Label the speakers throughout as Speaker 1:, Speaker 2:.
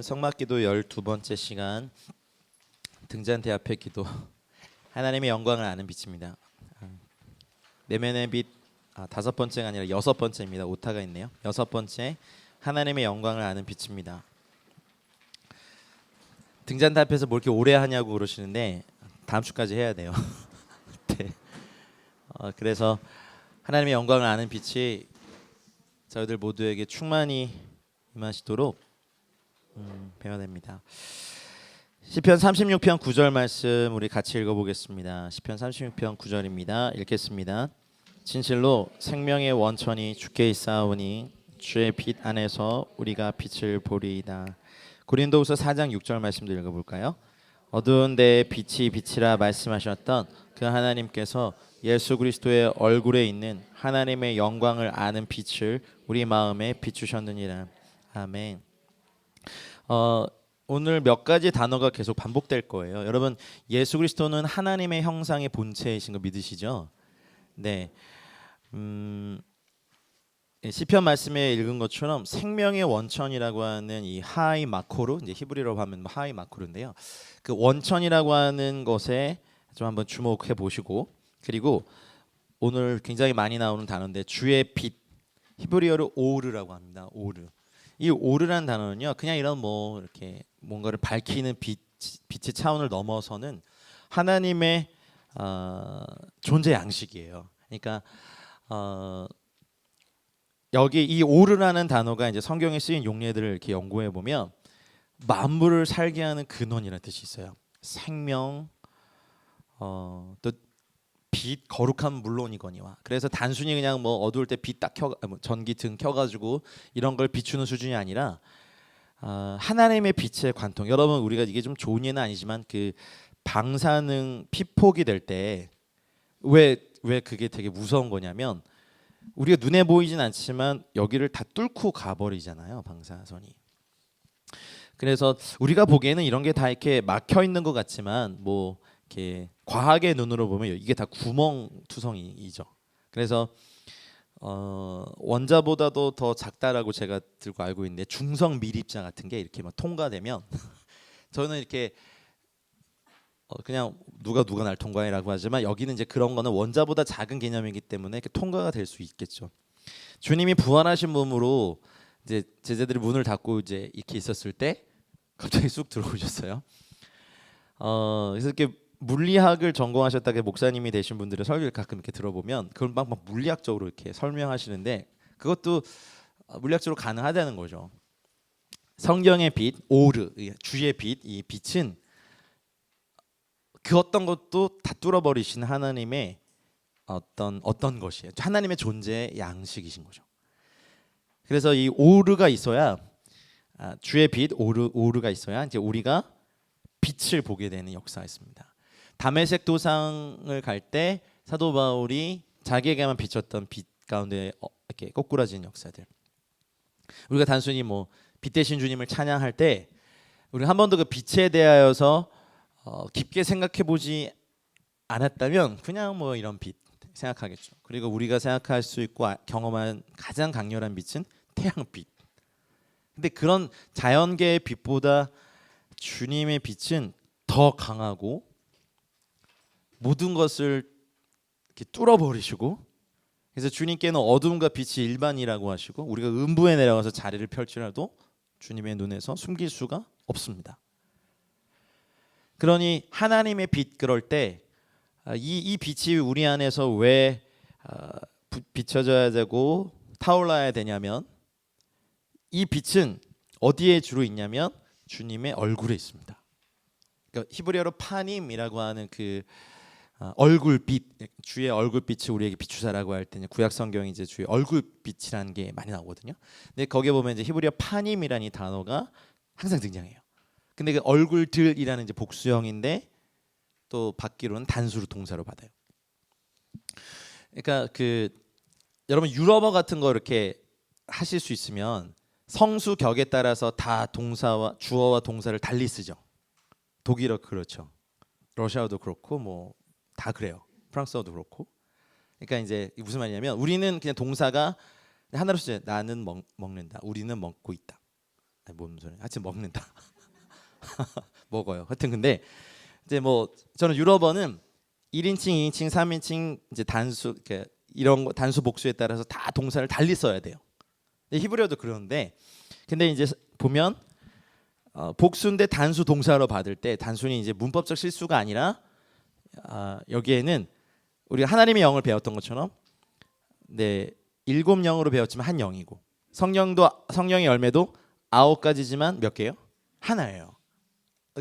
Speaker 1: 성막기도 12번째 시간 등잔대 앞의 기도 하나님의 영광을 아는 빛입니다. 내면의 빛 5번째가 아니라 6번째입니다. 오타가 있네요. 6번째 하나님의 영광을 아는 빛입니다. 등잔대 앞에서 뭘 이렇게 오래 하냐고 그러시는데 다음 주까지 해야 돼요. 네. 그래서 하나님의 영광을 아는 빛이 저희들 모두에게 충만히 임하시도록 배워야 됩니다. 시편 36편 9절 말씀 우리 같이 읽어보겠습니다. 시편 36편 9절입니다. 읽겠습니다. 진실로 생명의 원천이 주께 있사오니 주의 빛 안에서 우리가 빛을 보리이다. 고린도후서 4장 6절 말씀도 읽어볼까요? 어두운 데에 빛이 빛이라 말씀하셨던 그 하나님께서 예수 그리스도의 얼굴에 있는 하나님의 영광을 아는 빛을 우리 마음에 비추셨느니라. 아멘. 오늘 몇 가지 단어가 계속 반복될 거예요. 여러분, 예수 그리스도는 하나님의 형상의 본체이신 거 믿으시죠? 네. 시편 말씀에 읽은 것처럼 생명의 원천이라고 하는 이 하이 마코르, 이제 히브리어로 하면 하이 마코르인데요. 그 원천이라고 하는 것에 좀 한번 주목해 보시고, 그리고 오늘 굉장히 많이 나오는 단어인데 주의 빛, 히브리어로 오르라고 합니다. 오르. 이 오르라는 단어는요, 그냥 이런 뭐 이렇게 뭔가를 밝히는 빛의 차원을 넘어서는 하나님의 존재 양식이에요. 그러니까 여기 이 오르라는 단어가 이제 성경에 쓰인 용례들을 이렇게 연구해 보면 만물을 살게 하는 근원이라는 뜻이 있어요. 생명, 또 빛, 거룩함 물론이거니와. 그래서 단순히 그냥 뭐 어두울 때 빛 딱 전기 등 켜가지고 이런 걸 비추는 수준이 아니라 하나님의 빛의 관통. 여러분, 우리가 이게 좀 좋은 예는 아니지만 그 방사능 피폭이 될 때 왜 그게 되게 무서운 거냐면 우리가 눈에 보이진 않지만 여기를 다 뚫고 가버리잖아요, 방사선이. 그래서 우리가 보기에는 이런 게 다 이렇게 막혀 있는 것 같지만 뭐 이렇게 과학의 눈으로 보면 이게 다 구멍투성이죠. 그래서 원자보다도 더 작다라고 제가 들고 알고 있는데 중성 미립자 같은 게 이렇게 막 통과되면 저는 이렇게 그냥 누가 날 통과해라고 하지만 여기는 이제 그런 거는 원자보다 작은 개념이기 때문에 이렇게 통과가 될 수 있겠죠. 주님이 부활하신 몸으로 이제 제자들이 문을 닫고 이제 이렇게 있었을 때 갑자기 쑥 들어오셨어요. 그래서 이렇게 물리학을 전공하셨다가 목사님이 되신 분들의 설교를 가끔 이렇게 들어보면 그걸 막 물리학적으로 이렇게 설명하시는데 그것도 물리학적으로 가능하다는 거죠. 성경의 빛, 오르, 주의 빛, 이 빛은 그 어떤 것도 다 뚫어버리신 하나님의 어떤 것이에요. 하나님의 존재의 양식이신 거죠. 그래서 이 오르가 있어야 주의 빛, 오르가 있어야 이제 우리가 빛을 보게 되는 역사였습니다. 다메섹 도상을 갈 때 사도 바울이 자기에게만 비쳤던 빛 가운데 이렇게 꼬꾸라진 역사들. 우리가 단순히 뭐 빛 대신 주님을 찬양할 때 우리 한 번도 그 빛에 대하여서 깊게 생각해 보지 않았다면 그냥 뭐 이런 빛 생각하겠죠. 그리고 우리가 생각할 수 있고 경험한 가장 강렬한 빛은 태양빛. 근데 그런 자연계의 빛보다 주님의 빛은 더 강하고 모든 것을 이렇게 뚫어버리시고, 그래서 주님께는 어둠과 빛이 일반이라고 하시고 우리가 음부에 내려가서 자리를 펼치라도 주님의 눈에서 숨길 수가 없습니다. 그러니 하나님의 빛, 그럴 때 이 빛이 우리 안에서 왜 비춰져야 되고 타올라야 되냐면 이 빛은 어디에 주로 있냐면 주님의 얼굴에 있습니다. 그러니까 히브리어로 파님이라고 하는 그 얼굴빛, 주의 얼굴빛이 우리에게 비추사라고 할 때는 구약 성경에 이제 주의 얼굴빛이라는 게 많이 나오거든요. 근데 거기에 보면 이제 히브리어 파님이라는 이 단어가 항상 등장해요. 근데 그 얼굴들이라는 이제 복수형인데 또 받기로는 단수로 동사로 받아요. 그러니까 그 여러분 유럽어 같은 거 이렇게 하실 수 있으면 성수 격에 따라서 다 동사와 주어와 동사를 달리 쓰죠. 독일어 그렇죠. 러시아어도 그렇고 뭐 다 그래요. 프랑스어도 그렇고. 그러니까 이제 무슨 말이냐면 우리는 그냥 동사가 하나로 쓰죠. 나는 먹는다. 우리는 먹고 있다. 아니, 뭔 소리? 하여튼 먹는다. 먹어요. 하여튼 근데 이제 뭐 저는 유럽어는 1인칭, 2인칭, 3인칭 이제 단수 이렇게 이런 거 단수 복수에 따라서 다 동사를 달리 써야 돼요. 히브리어도 그러는데 근데 이제 보면 복수인데 단수 동사로 받을 때 단순히 이제 문법적 실수가 아니라 여기에는 우리가 하나님의 영을 배웠던 것처럼 네, 7영으로 배웠지만 한 영이고 성령의 열매도 9가지지만 몇 개요? 하나예요.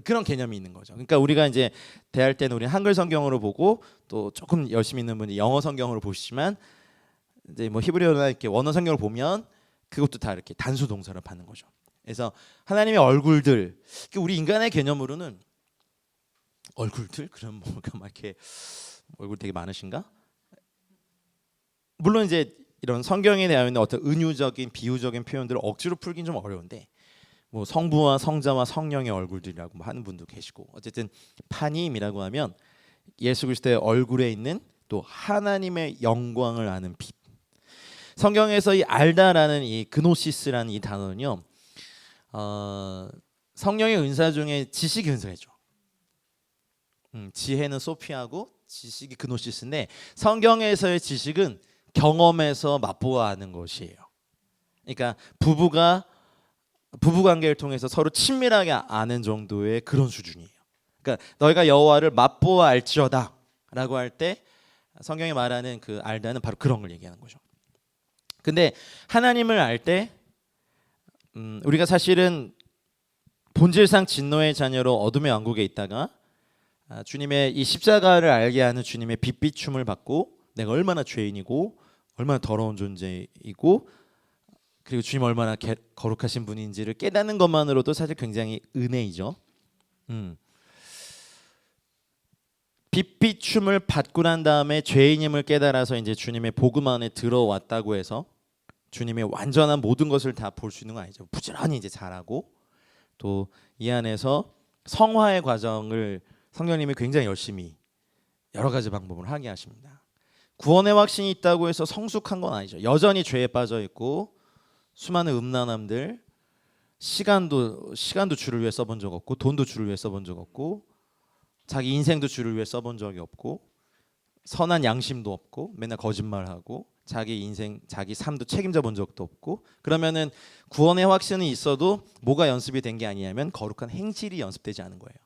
Speaker 1: 그런 개념이 있는 거죠. 그러니까 우리가 이제 대할 때는 우리 한글 성경으로 보고 또 조금 열심히 있는 분이 영어 성경으로 보시지만 이제 뭐 히브리어나 이렇게 원어 성경을 보면 그것도 다 이렇게 단수 동사로 받는 거죠. 그래서 하나님의 얼굴들, 우리 인간의 개념으로는 얼굴들 그럼 뭐가 막 이렇게 얼굴 되게 많으신가? 물론 이제 이런 성경에 대한 있는 어떤 은유적인 비유적인 표현들을 억지로 풀긴 좀 어려운데 뭐 성부와 성자와 성령의 얼굴들이라고 뭐 하는 분도 계시고 어쨌든 파님이라고 하면 예수 그리스도의 얼굴에 있는 또 하나님의 영광을 아는 빛. 성경에서 이 알다라는 이 그노시스라는 이 단어는요, 성령의 은사 중에 지식의 은사죠. 지혜는 소피아고 지식이 그노시스인데 성경에서의 지식은 경험에서 맛보아 아는 것이에요. 그러니까 부부 관계를 통해서 서로 친밀하게 아는 정도의 그런 수준이에요. 그러니까 너희가 여호와를 맛보아 알지어다라고 할 때 성경이 말하는 그 알다는 바로 그런 걸 얘기하는 거죠. 근데 하나님을 알 때 우리가 사실은 본질상 진노의 자녀로 어둠의 왕국에 있다가 주님의 이 십자가를 알게 하는 주님의 빛비춤을 받고 내가 얼마나 죄인이고 얼마나 더러운 존재이고 그리고 주님 얼마나 거룩하신 분인지를 깨닫는 것만으로도 사실 굉장히 은혜이죠. 빛비춤을 받고 난 다음에 죄인임을 깨달아서 이제 주님의 복음 안에 들어왔다고 해서 주님의 완전한 모든 것을 다 볼 수 있는 건 아니죠. 부지런히 이제 잘하고 또 이 안에서 성화의 과정을 성령님이 굉장히 열심히 여러 가지 방법을 하게 하십니다. 구원의 확신이 있다고 해서 성숙한 건 아니죠. 여전히 죄에 빠져 있고 수많은 음란함들, 시간도 주를 위해 써본 적 없고 돈도 주를 위해 써본 적 없고 자기 인생도 주를 위해 써본 적이 없고 선한 양심도 없고 맨날 거짓말하고 자기 인생, 자기 삶도 책임져 본 적도 없고 그러면은 구원의 확신이 있어도 뭐가 연습이 된 게 아니냐면 거룩한 행실이 연습되지 않은 거예요.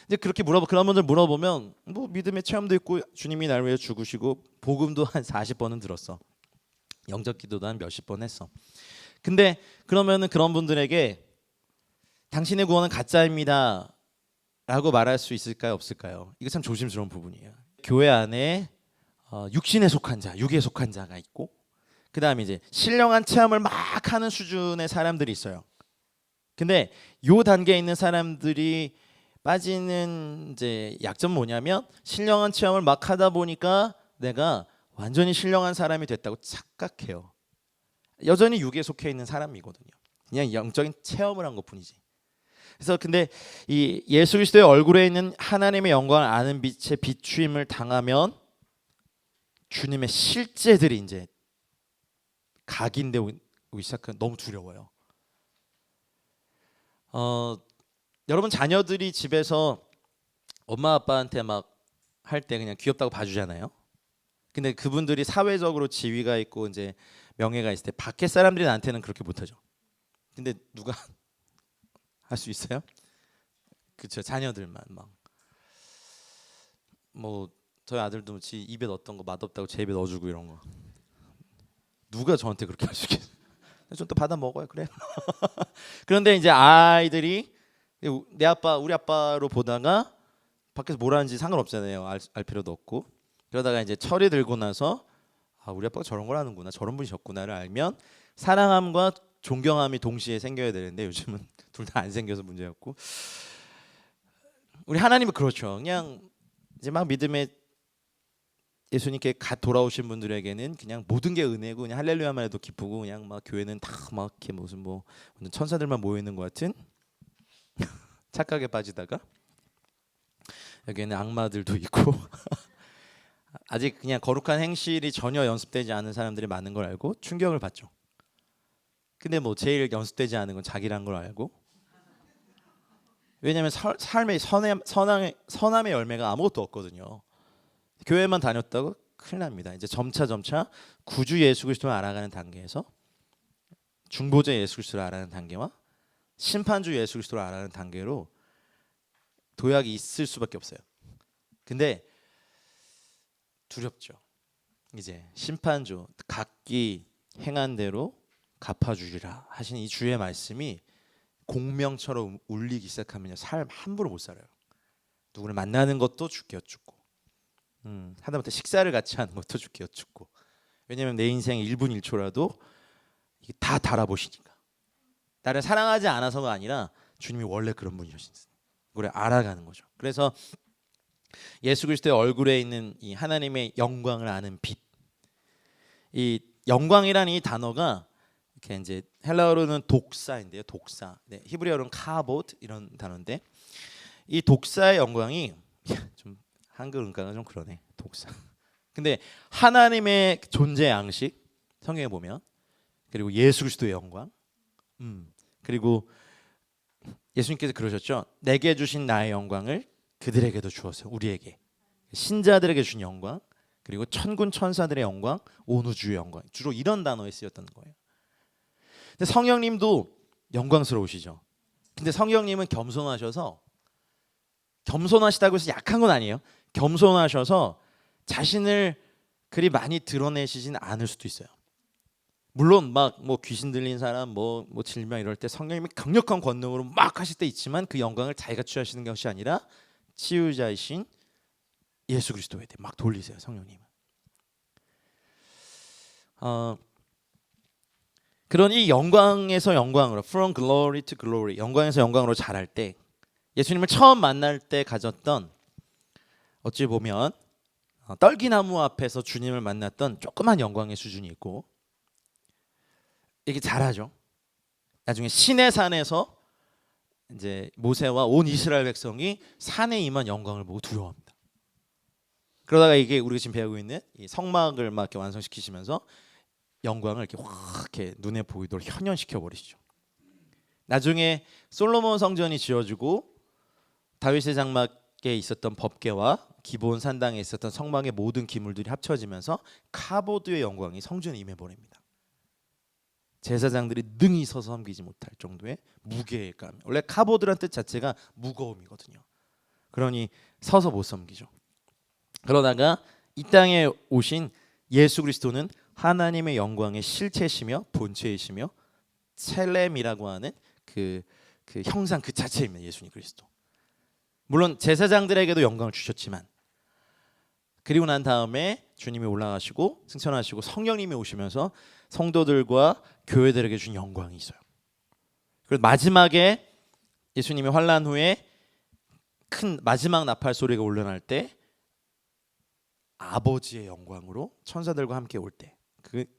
Speaker 1: 이제 그렇게 그런 분들 물어보면 뭐 믿음의 체험도 있고 주님이 나를 위해 죽으시고 복음도 한 40번은 들었어. 영적 기도도 한 몇십 번 했어. 근데 그러면은 그런 분들에게 당신의 구원은 가짜입니다 라고 말할 수 있을까요? 없을까요? 이거 참 조심스러운 부분이에요. 교회 안에 육신에 속한 자, 육에 속한 자가 있고 그 다음에 이제 신령한 체험을 막 하는 수준의 사람들이 있어요. 근데 요 단계에 있는 사람들이 빠지는 이제 약점은 뭐냐면 신령한 체험을 막 하다 보니까 내가 완전히 신령한 사람이 됐다고 착각해요. 여전히 육에 속해 있는 사람이거든요. 그냥 영적인 체험을 한 것뿐이지. 그래서 근데 이 예수 그리스도의 얼굴에 있는 하나님의 영광을 아는 빛의 비추임을 당하면 주님의 실제들이 이제 각인되고 시작한 너무 두려워요. 여러분 자녀들이 집에서 엄마 아빠한테 막 할 때 그냥 귀엽다고 봐주잖아요. 근데 그분들이 사회적으로 지위가 있고 이제 명예가 있을 때 밖에 사람들이 나한테는 그렇게 못하죠. 근데 누가 할 수 있어요? 그렇죠. 자녀들만 막 뭐 저희 아들도 지 입에 넣었던 거 맛없다고 제 입에 넣어주고 이런 거 누가 저한테 그렇게 할 수 있겠어요? 좀 또 받아 먹어요. 그래. 그런데 이제 아이들이 우리 아빠로 보다가 밖에서 뭘 하는지 상관없잖아요. 알 필요도 없고 그러다가 이제 철이 들고 나서 우리 아빠가 저런 걸 하는구나 저런 분이셨구나를 알면 사랑함과 존경함이 동시에 생겨야 되는데 요즘은 둘 다 안 생겨서 문제였고 우리 하나님은 그렇죠. 그냥 이제 막 믿음에 예수님께 갓 돌아오신 분들에게는 그냥 모든 게 은혜고 그냥 할렐루야만 해도 기쁘고 그냥 막 교회는 다 막 이렇게 무슨 뭐 천사들만 모여 있는 것 같은 착각에 빠지다가 여기에는 악마들도 있고 아직 그냥 거룩한 행실이 전혀 연습되지 않은 사람들이 많은 걸 알고 충격을 받죠. 근데 뭐 제일 연습되지 않은 건 자기란 걸 알고. 왜냐하면 삶의 선함의 열매가 아무것도 없거든요. 교회만 다녔다고 큰일 납니다. 이제 점차 구주 예수 그리스도를 알아가는 단계에서 중보자 예수 그리스도를 알아가는 단계와 심판주 예수 그리스도를 알아가는 단계로 도약이 있을 수밖에 없어요. 근데 두렵죠. 이제 심판주 각기 행한 대로 갚아주리라 하신 이 주의 말씀이 공명처럼 울리기 시작하면 삶 함부로 못 살아요. 누구를 만나는 것도 죽게 죽고, 하다못해 식사를 같이 하는 것도 죽게 죽고. 왜냐하면 내 인생 1분 1초라도 이게 다 달아보시니까. 나를 사랑하지 않아서가 아니라 주님이 원래 그런 분이셨어요. 그걸 알아가는 거죠. 그래서 예수 그리스도의 얼굴에 있는 이 하나님의 영광을 아는 빛. 이 영광이라는 이 단어가 이렇게 이제 헬라어로는 독사인데요. 독사. 네, 히브리어로는 카보트 이런 단어인데 이 독사의 영광이 좀 한글 음가가 좀 그러네. 독사. 근데 하나님의 존재 양식 성경에 보면 그리고 예수 그리스도의 영광. 그리고 예수님께서 그러셨죠. 내게 주신 나의 영광을 그들에게도 주었어요. 우리에게. 신자들에게 준 영광, 그리고 천군 천사들의 영광, 온 우주의 영광. 주로 이런 단어에 쓰였던 거예요. 근데 성령님도 영광스러우시죠. 근데 성령님은 겸손하셔서, 겸손하시다고 해서 약한 건 아니에요. 겸손하셔서 자신을 그리 많이 드러내시진 않을 수도 있어요. 물론 막 뭐 귀신 들린 사람 뭐 질병 이럴 때 성령님이 강력한 권능으로 막 하실 때 있지만 그 영광을 자기가 취하시는 것이 아니라 치유자이신 예수 그리스도에 대해 막 돌리세요. 성령님은. 그런 이 영광에서 영광으로, from glory to glory, 영광에서 영광으로 자랄 때 예수님을 처음 만날 때 가졌던, 어찌 보면 떨기나무 앞에서 주님을 만났던 조그만 영광의 수준이 있고, 이게 잘하죠. 나중에 시내산에서 이제 모세와 온 이스라엘 백성이 산에 임한 영광을 보고 두려워합니다. 그러다가 이게 우리가 지금 배우고 있는 이 성막을 막 이렇게 완성시키시면서 영광을 이렇게 확 이렇게 눈에 보이도록 현현시켜 버리시죠. 나중에 솔로몬 성전이 지어지고 다윗의 장막에 있었던 법궤와 기본 산당에 있었던 성막의 모든 기물들이 합쳐지면서 카보드의 영광이 성전에 임해 버립니다. 제사장들이 능히 서서 섬기지 못할 정도의 무게감. 원래 카보드란 뜻 자체가 무거움이거든요. 그러니 서서 못 섬기죠. 그러다가 이 땅에 오신 예수 그리스도는 하나님의 영광의 실체시며 본체이시며 첼렘이라고 하는 그 형상 그 자체입니다. 예수님 그리스도. 물론 제사장들에게도 영광을 주셨지만, 그리고 난 다음에 주님이 올라가시고 승천하시고 성령님이 오시면서 성도들과 교회들에게 준 영광이 있어요. 그리고 마지막에 예수님이 환난 후에 큰 마지막 나팔 소리가 울려날 때 아버지의 영광으로 천사들과 함께 올 때,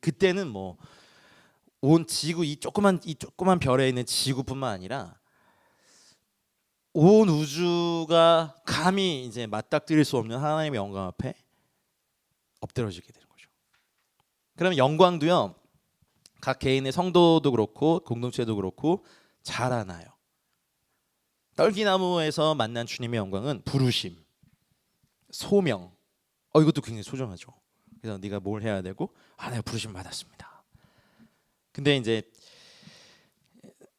Speaker 1: 그때는 뭐 온 지구 이 조그만 별에 있는 지구뿐만 아니라 온 우주가 감히 이제 맞닥뜨릴 수 없는 하나님의 영광 앞에 엎드러지게 되는 거죠. 그러면 영광도요, 각 개인의 성도도 그렇고 공동체도 그렇고 자라나요. 떨기나무에서 만난 주님의 영광은 부르심, 소명. 이것도 굉장히 소중하죠. 그래서 네가 뭘 해야 되고, 내가 부르심 받았습니다. 근데 이제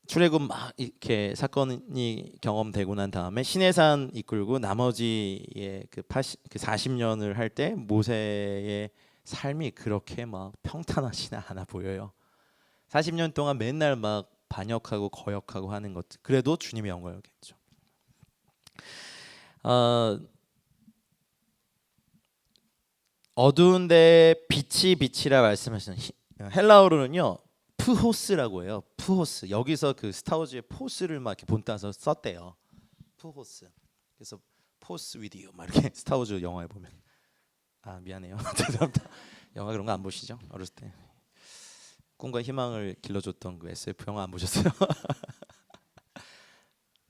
Speaker 1: 출애굽 막 이렇게 사건이 경험되고 난 다음에 시내산 이끌고 나머지의 그 40년을 할 때 모세의 삶이 그렇게 막 평탄하지는 않아 보여요. 40년 동안 맨날 막 반역하고 거역하고 하는 것, 그래도 주님의 영광이겠죠. 어두운데 빛이라 말씀하시는 헬라어로는요 푸호스라고 해요. 푸호스. 여기서 그 스타워즈의 포스를 막 이렇게 본따서 썼대요. 푸호스. 그래서 포스 위드 유 막 이렇게 스타워즈 영화에 보면, 미안해요. 죄송합니다. 영화 그런 거 안 보시죠? 어렸을 때 꿈과 희망을 길러줬던 그 SF 영화 안 보셨어요?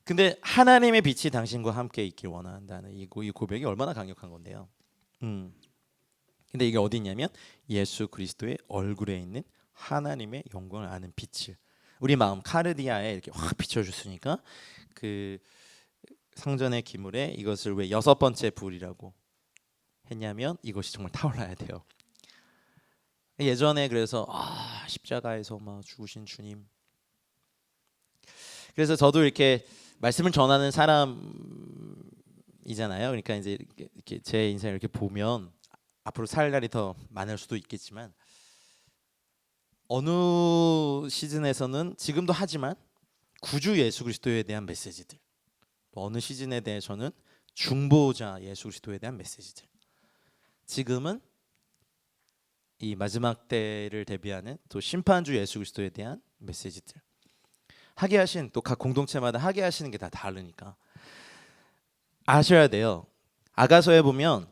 Speaker 1: 근데 하나님의 빛이 당신과 함께 있길 원한다는 이 고백이 얼마나 강력한 건데요. 근데 이게 어디 있냐면 예수 그리스도의 얼굴에 있는 하나님의 영광을 아는 빛을 우리 마음 카르디아에 이렇게 확 비춰줬으니까 그 상전의 기물에 이것을 왜 여섯 번째 불이라고 했냐면 이것이 정말 타올라야 돼요. 예전에 그래서 십자가에서 막 죽으신 주님. 그래서 저도 이렇게 말씀을 전하는 사람이잖아요. 그러니까 이제 이렇게 제 인생을 이렇게 보면 앞으로 살 날이 더 많을 수도 있겠지만 어느 시즌에서는 지금도 하지만 구주 예수 그리스도에 대한 메시지들, 어느 시즌에 대해서는 중보자 예수 그리스도에 대한 메시지들, 지금은 이 마지막 때를 대비하는 또 심판주 예수 그리스도에 대한 메시지들 하게 하신 또 각 공동체마다 하게 하시는 게 다 다르니까 아셔야 돼요. 아가서에 보면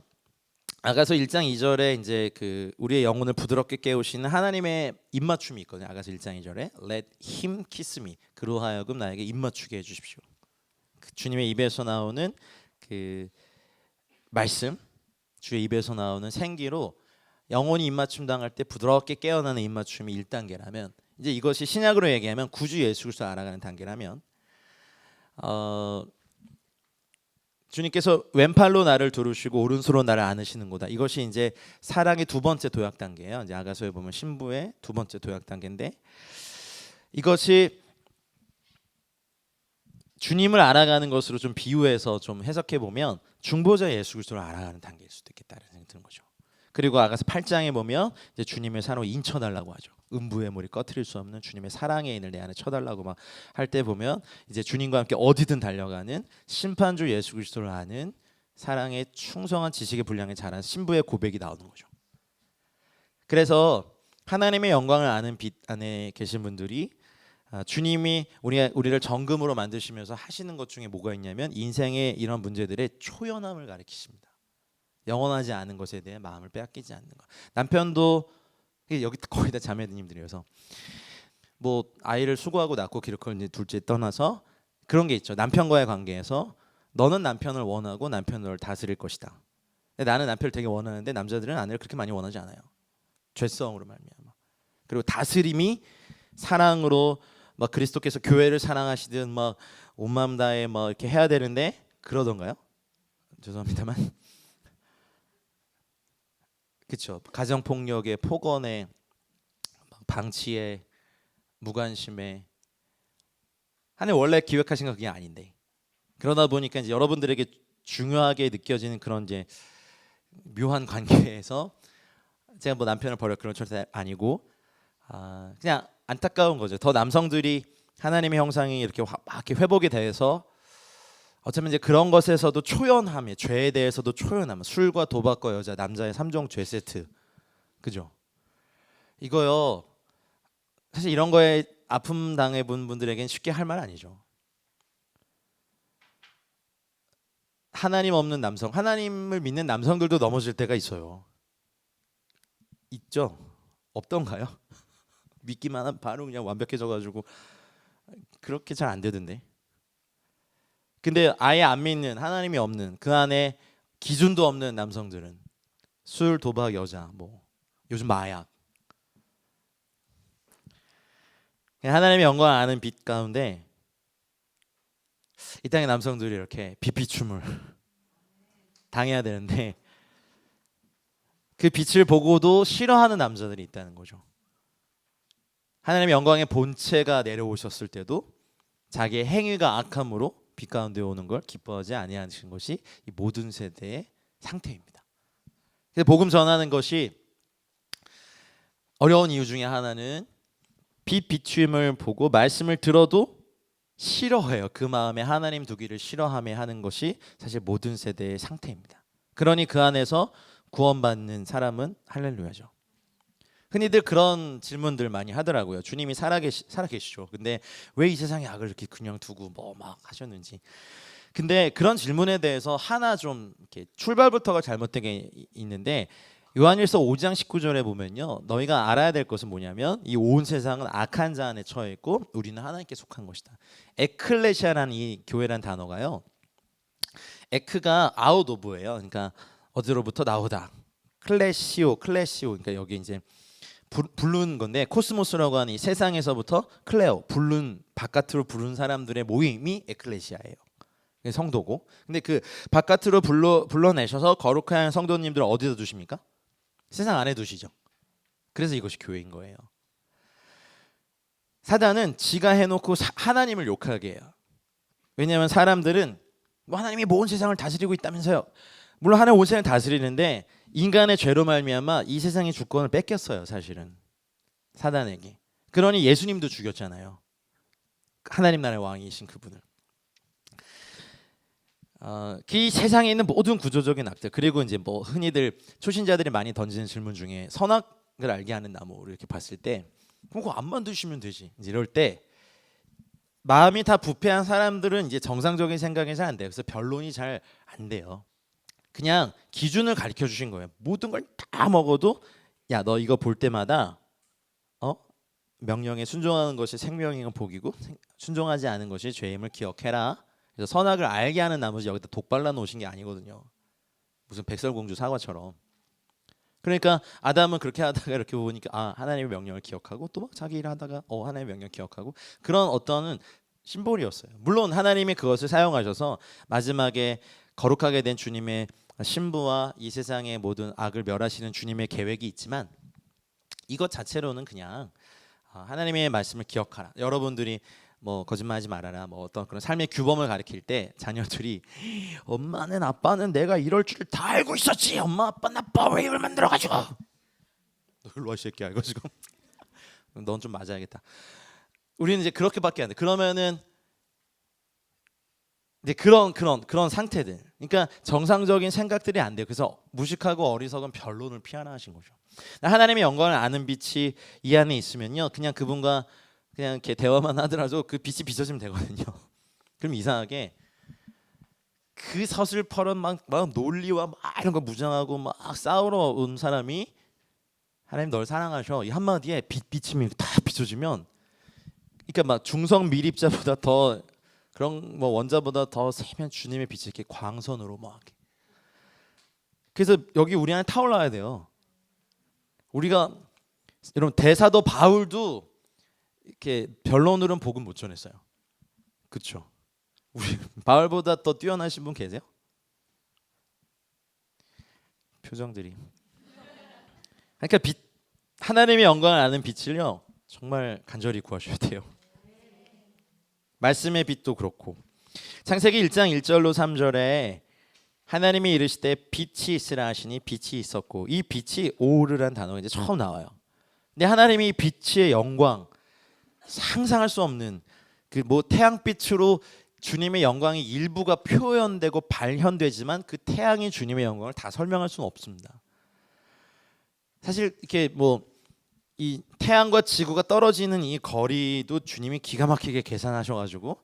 Speaker 1: 아가서 1장 2절에 이제 그 우리의 영혼을 부드럽게 깨우시는 하나님의 입맞춤이 있거든요. 아가서 1장 2절에 Let him kiss me. 그로 하여금 나에게 입맞추게 해 주십시오. 그 주님의 입에서 나오는 그 말씀, 주의 입에서 나오는 생기로 영혼이 입맞춤 당할 때 부드럽게 깨어나는 입맞춤이 1단계라면 이제 이것이 신약으로 얘기하면 구주 예수 그리스도 알아가는 단계라면 주님께서 왼팔로 나를 두르시고 오른손으로 나를 안으시는 거다. 이것이 이제 사랑의 두 번째 도약 단계예요. 이제 아가서에 보면 신부의 두 번째 도약 단계인데 이것이 주님을 알아가는 것으로 좀 비유해서 좀 해석해 보면 중보자 예수 그리스도를 알아가는 단계일 수도 있겠다는 생각이 드는 거죠. 그리고 아가서 8장에 보면 이제 주님의 사랑을 인쳐달라고 하죠. 음부의 물이 꺼트릴 수 없는 주님의 사랑의 인을 내 안에 쳐달라고 막 할 때 보면 이제 주님과 함께 어디든 달려가는 심판주 예수 그리스도를 아는 사랑의 충성한 지식의 분량에 자란 신부의 고백이 나오는 거죠. 그래서 하나님의 영광을 아는 빛 안에 계신 분들이 주님이 우리를 정금으로 만드시면서 하시는 것 중에 뭐가 있냐면 인생의 이런 문제들의 초연함을 가리키십니다. 영원하지 않은 것에 대해 마음을 빼앗기지 않는 것. 남편도 여기 거의 다 자매님들이어서 뭐 아이를 수고하고 낳고 기르고 이제 둘째 떠나서 그런 게 있죠. 남편과의 관계에서 너는 남편을 원하고 남편은 널 다스릴 것이다. 근데 나는 남편을 되게 원하는데 남자들은 아내를 그렇게 많이 원하지 않아요. 죄성으로 말미암아. 그리고 다스림이 사랑으로 막 그리스도께서 교회를 사랑하시듯 막 온 마음 다해 막 이렇게 해야 되는데 그러던가요? 죄송합니다만. 그렇죠. 가정 폭력에 폭언에 방치에 무관심에 하나님 원래 기획하신 건 그게 아닌데 그러다 보니까 이제 여러분들에게 중요하게 느껴지는 그런 이제 묘한 관계에서 제가 뭐 남편을 버려 그런 절대 아니고 그냥 안타까운 거죠. 더 남성들이 하나님의 형상이 이렇게 막 이렇게 회복이 돼서 어쩌면 이제 그런 것에서도 초연함에 죄에 대해서도 초연함, 술과 도박과 여자, 남자의 3종 죄 세트, 그죠? 이거요. 사실 이런 거에 아픔 당해본 분들에겐 쉽게 할 말 아니죠. 하나님 없는 남성, 하나님을 믿는 남성들도 넘어질 때가 있어요. 있죠? 없던가요? 믿기만 하면 바로 그냥 완벽해져가지고 그렇게 잘 안 되던데. 근데 아예 안 믿는 하나님이 없는 그 안에 기준도 없는 남성들은 술, 도박, 여자, 뭐 요즘 마약 하나님의 영광을 아는 빛 가운데 이 땅의 남성들이 이렇게 비피춤을 당해야 되는데 그 빛을 보고도 싫어하는 남자들이 있다는 거죠. 하나님의 영광의 본체가 내려오셨을 때도 자기의 행위가 악함으로 빛 가운데 오는 걸 기뻐하지 아니하시는 것이 이 모든 세대의 상태입니다. 그래서 복음 전하는 것이 어려운 이유 중에 하나는 빛 비춤을 보고 말씀을 들어도 싫어해요. 그 마음에 하나님 두기를 싫어하며 하는 것이 사실 모든 세대의 상태입니다. 그러니 그 안에서 구원받는 사람은 할렐루야죠. 흔히들 그런 질문들 많이 하더라고요. 주님이 살아계시죠. 근데 왜 이 세상에 악을 이렇게 그냥 두고 뭐 막 하셨는지. 근데 그런 질문에 대해서 하나 좀 이렇게 출발부터가 잘못된 게 있는데 요한일서 5장 19절에 보면요. 너희가 알아야 될 것은 뭐냐면 이 온 세상은 악한 자 안에 처해 있고 우리는 하나님께 속한 것이다. 에클레시아라는 이 교회란 단어가요. 에크가 아웃 오브예요. 그러니까 어디로부터 나오다. 클레시오. 그러니까 여기 이제 부른 건데 코스모스라고 하는 이 세상에서부터 클레오 부른 바깥으로 부른 사람들의 모임이 에클레시아예요. 성도고. 근데 그 바깥으로 불러내셔서 거룩한 성도님들을 어디다 두십니까? 세상 안에 두시죠. 그래서 이것이 교회인 거예요. 사단은 지가 해놓고 하나님을 욕하게 해요. 왜냐하면 사람들은 뭐 하나님이 온 세상을 다스리고 있다면서요. 물론 하나님 온 세상을 다스리는데 인간의 죄로 말미암아 이 세상의 주권을 뺏겼어요. 사실은 사단에게. 그러니 예수님도 죽였잖아요. 하나님 나라의 왕이신 그분을. 이 세상에 있는 모든 구조적인 악들, 그리고 이제 뭐 흔히들 초신자들이 많이 던지는 질문 중에 선악을 알게 하는 나무를 이렇게 봤을 때 그거 안 만드시면 되지. 이제 이럴 때 마음이 다 부패한 사람들은 이제 정상적인 생각이 잘 안 돼요. 그래서 변론이 잘 안 돼요. 그냥 기준을 가르쳐 주신 거예요. 모든 걸 다 먹어도 야, 너 이거 볼 때마다 명령에 순종하는 것이 생명의 복이고 순종하지 않은 것이 죄임을 기억해라. 그래서 선악을 알게 하는 나머지 여기다 독 발라 놓으신 게 아니거든요. 무슨 백설공주 사과처럼. 그러니까 아담은 그렇게 하다가 이렇게 보니까 하나님의 명령을 기억하고 또 막 자기 일 하다가 하나님의 명령 기억하고 그런 어떤 심볼이었어요. 물론 하나님이 그것을 사용하셔서 마지막에 거룩하게 된 주님의 신부와 이 세상의 모든 악을 멸하시는 주님의 계획이 있지만 이것 자체로는 그냥 하나님의 말씀을 기억하라. 여러분들이 뭐 거짓말하지 말아라. 뭐 어떤 그런 삶의 규범을 가르칠 때 자녀들이 엄마는 아빠는 내가 이럴 줄 다 알고 있었지. 엄마 아빠 나빠 왜 이걸 만들어가지고. 너 일로 와 이 새끼야 이거 지금. 넌 좀 맞아야겠다. 우리는 이제 그렇게밖에 안 돼. 그러면은 이제 그런 상태들. 그러니까 정상적인 생각들이 안 돼요. 그래서 무식하고 어리석은 변론을 피하라 하신 거죠. 하나님의 영광을 아는 빛이 이 안에 있으면요, 그냥 그분과 그냥 이렇게 대화만 하더라도 그 빛이 비춰지면 되거든요. 그럼 이상하게 그 서슬퍼런 막 논리와 막 이런 거 무장하고 막 싸우러 온 사람이 하나님 널 사랑하셔 이 한마디에 빛이 다 비춰지면, 그러니까 막 중성 미립자보다 더 그런 뭐 원자보다 더 세면 주님의 빛이 이렇게 광선으로 막. 그래서 여기 우리 안에 타올라야 돼요. 우리가 여러분 대사도 바울도 이렇게 변론으로는 복음 못 전했어요. 그렇죠? 우리 바울보다 더 뛰어나신 분 계세요? 표정들이. 그러니까 하나님의 영광을 아는 빛을요 정말 간절히 구하셔야 돼요. 말씀의 빛도 그렇고 창세기 1장 1절로 3절에 하나님이 이르시되 빛이 있으라 하시니 빛이 있었고, 이 빛이 오르란 단어가 이제 처음 나와요. 근데 하나님이 빛의 영광, 상상할 수 없는 그 뭐 태양빛으로 주님의 영광이 일부가 표현되고 발현되지만 그 태양이 주님의 영광을 다 설명할 수는 없습니다. 사실 이렇게 뭐 이 태양과 지구가 떨어지는 이 거리도 주님이 기가 막히게 계산하셔가지고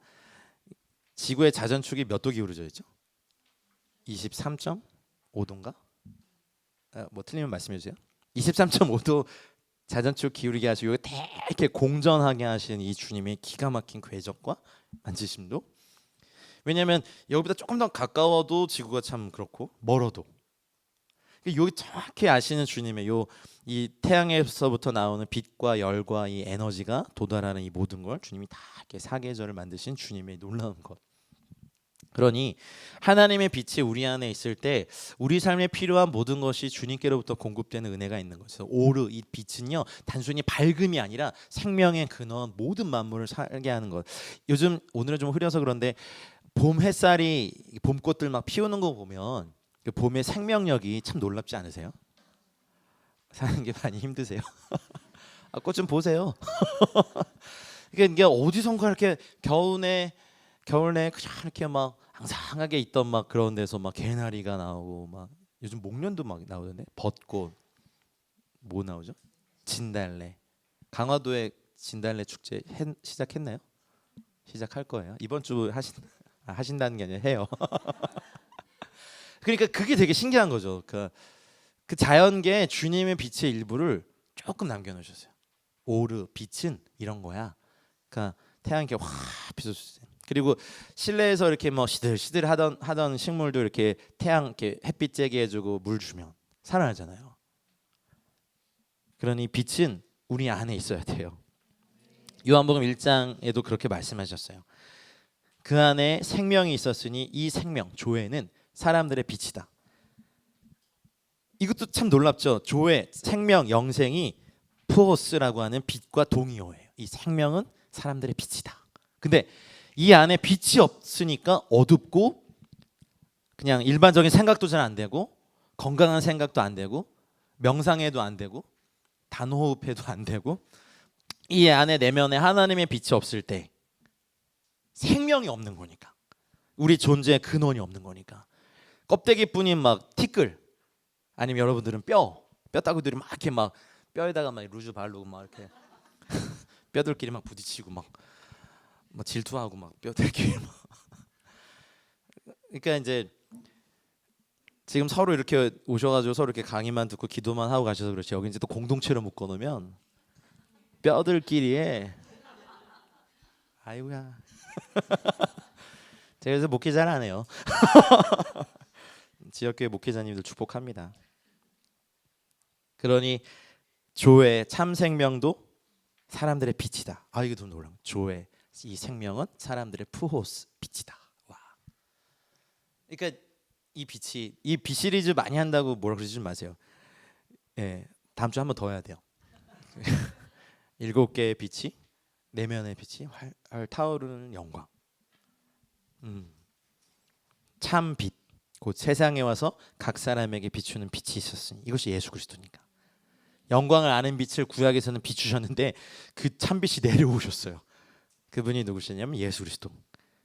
Speaker 1: 지구의 자전축이 몇 도 기울어져 있죠? 23.5도인가? 뭐 틀리면 말씀해 주세요. 23.5도 자전축 기울이게 하시고 이렇게 공전하게 하시는 이 주님의 기가 막힌 궤적과 만지심도. 왜냐하면 여기보다 조금 더 가까워도 지구가 참 그렇고 멀어도 여기 정확히 아시는 주님의 이 태양에서부터 나오는 빛과 열과 이 에너지가 도달하는 이 모든 걸 주님이 다 이렇게 사계절을 만드신 주님의 놀라운 것. 그러니 하나님의 빛이 우리 안에 있을 때 우리 삶에 필요한 모든 것이 주님께로부터 공급되는 은혜가 있는 거죠. 오르 이 빛은요 단순히 밝음이 아니라 생명의 근원, 모든 만물을 살게 하는 것. 요즘 오늘은 좀 흐려서 그런데 봄 햇살이 봄꽃들 막 피우는 거 보면 그 봄의 생명력이 참 놀랍지 않으세요? 사는 게 많이 힘드세요? 꽃 좀 보세요. 이게 어디선가 이렇게 겨울에 그냥 이렇게 막 항상하게 있던 막 그런 데서 막 개나리가 나오고 막 요즘 목련도 막 나오던데 벚꽃 뭐 나오죠? 진달래. 강화도에 진달래 축제 시작했나요? 시작할 거예요. 이번 주 하신다는 게 아니라 해요. 그러니까 그게 되게 신기한 거죠. 그 자연계에 주님의 빛의 일부를 조금 남겨놓으셨어요. 오르 빛은 이런 거야. 그러니까 태양이 이렇게 확 비춰주세요. 그리고 실내에서 이렇게 뭐 시들시들 하던 식물도 이렇게 태양 이렇게 햇빛 쬐게 해주고 물 주면 살아나잖아요. 그러니 빛은 우리 안에 있어야 돼요. 요한복음 1장에도 그렇게 말씀하셨어요. 그 안에 생명이 있었으니 이 생명, 조회는 사람들의 빛이다. 이것도 참 놀랍죠. 조회, 생명, 영생이 푸오스라고 하는 빛과 동의어예요. 이 생명은 사람들의 빛이다. 근데 이 안에 빛이 없으니까 어둡고 그냥 일반적인 생각도 잘 안 되고 건강한 생각도 안 되고 명상해도 안 되고 단호흡해도 안 되고 이 안에 내면에 하나님의 빛이 없을 때 생명이 없는 거니까 우리 존재의 근원이 없는 거니까 껍데기뿐인 막 티끌 아니면 여러분들은 뼈다구들이 막 이렇게 막 뼈에다가 막 루즈 바르고 막 이렇게 뼈들끼리 막 부딪히고 막 질투하고 막 뼈들끼리 막 그러니까 이제 지금 서로 이렇게 오셔가지고 서로 이렇게 강의만 듣고 기도만 하고 가셔서 그렇지 여기 이제 또 공동체로 묶어놓으면 뼈들끼리에 아이고야 제가 그래서 목회 잘 안 해요. 지역교회 목회자님들 축복합니다. 그러니 조의 참 생명도 사람들의 빛이다. 아 이게 좀 놀라. 조의 이 생명은 사람들의 푸호스 빛이다. 와. 그러니까 이 빛 시리즈 많이 한다고 뭐라 그러지 마세요. 예, 다음 주 한 번 더 해야 돼요. 7개의 빛이 내면의 빛이 활활 타오르는 영광. 참 빛. 곧 세상에 와서 각 사람에게 비추는 빛이 있었으니 이것이 예수 그리스도니까. 영광을 아는 빛을 구약에서는 비추셨는데 그 참빛이 내려오셨어요. 그분이 누구시냐면 예수 그리스도.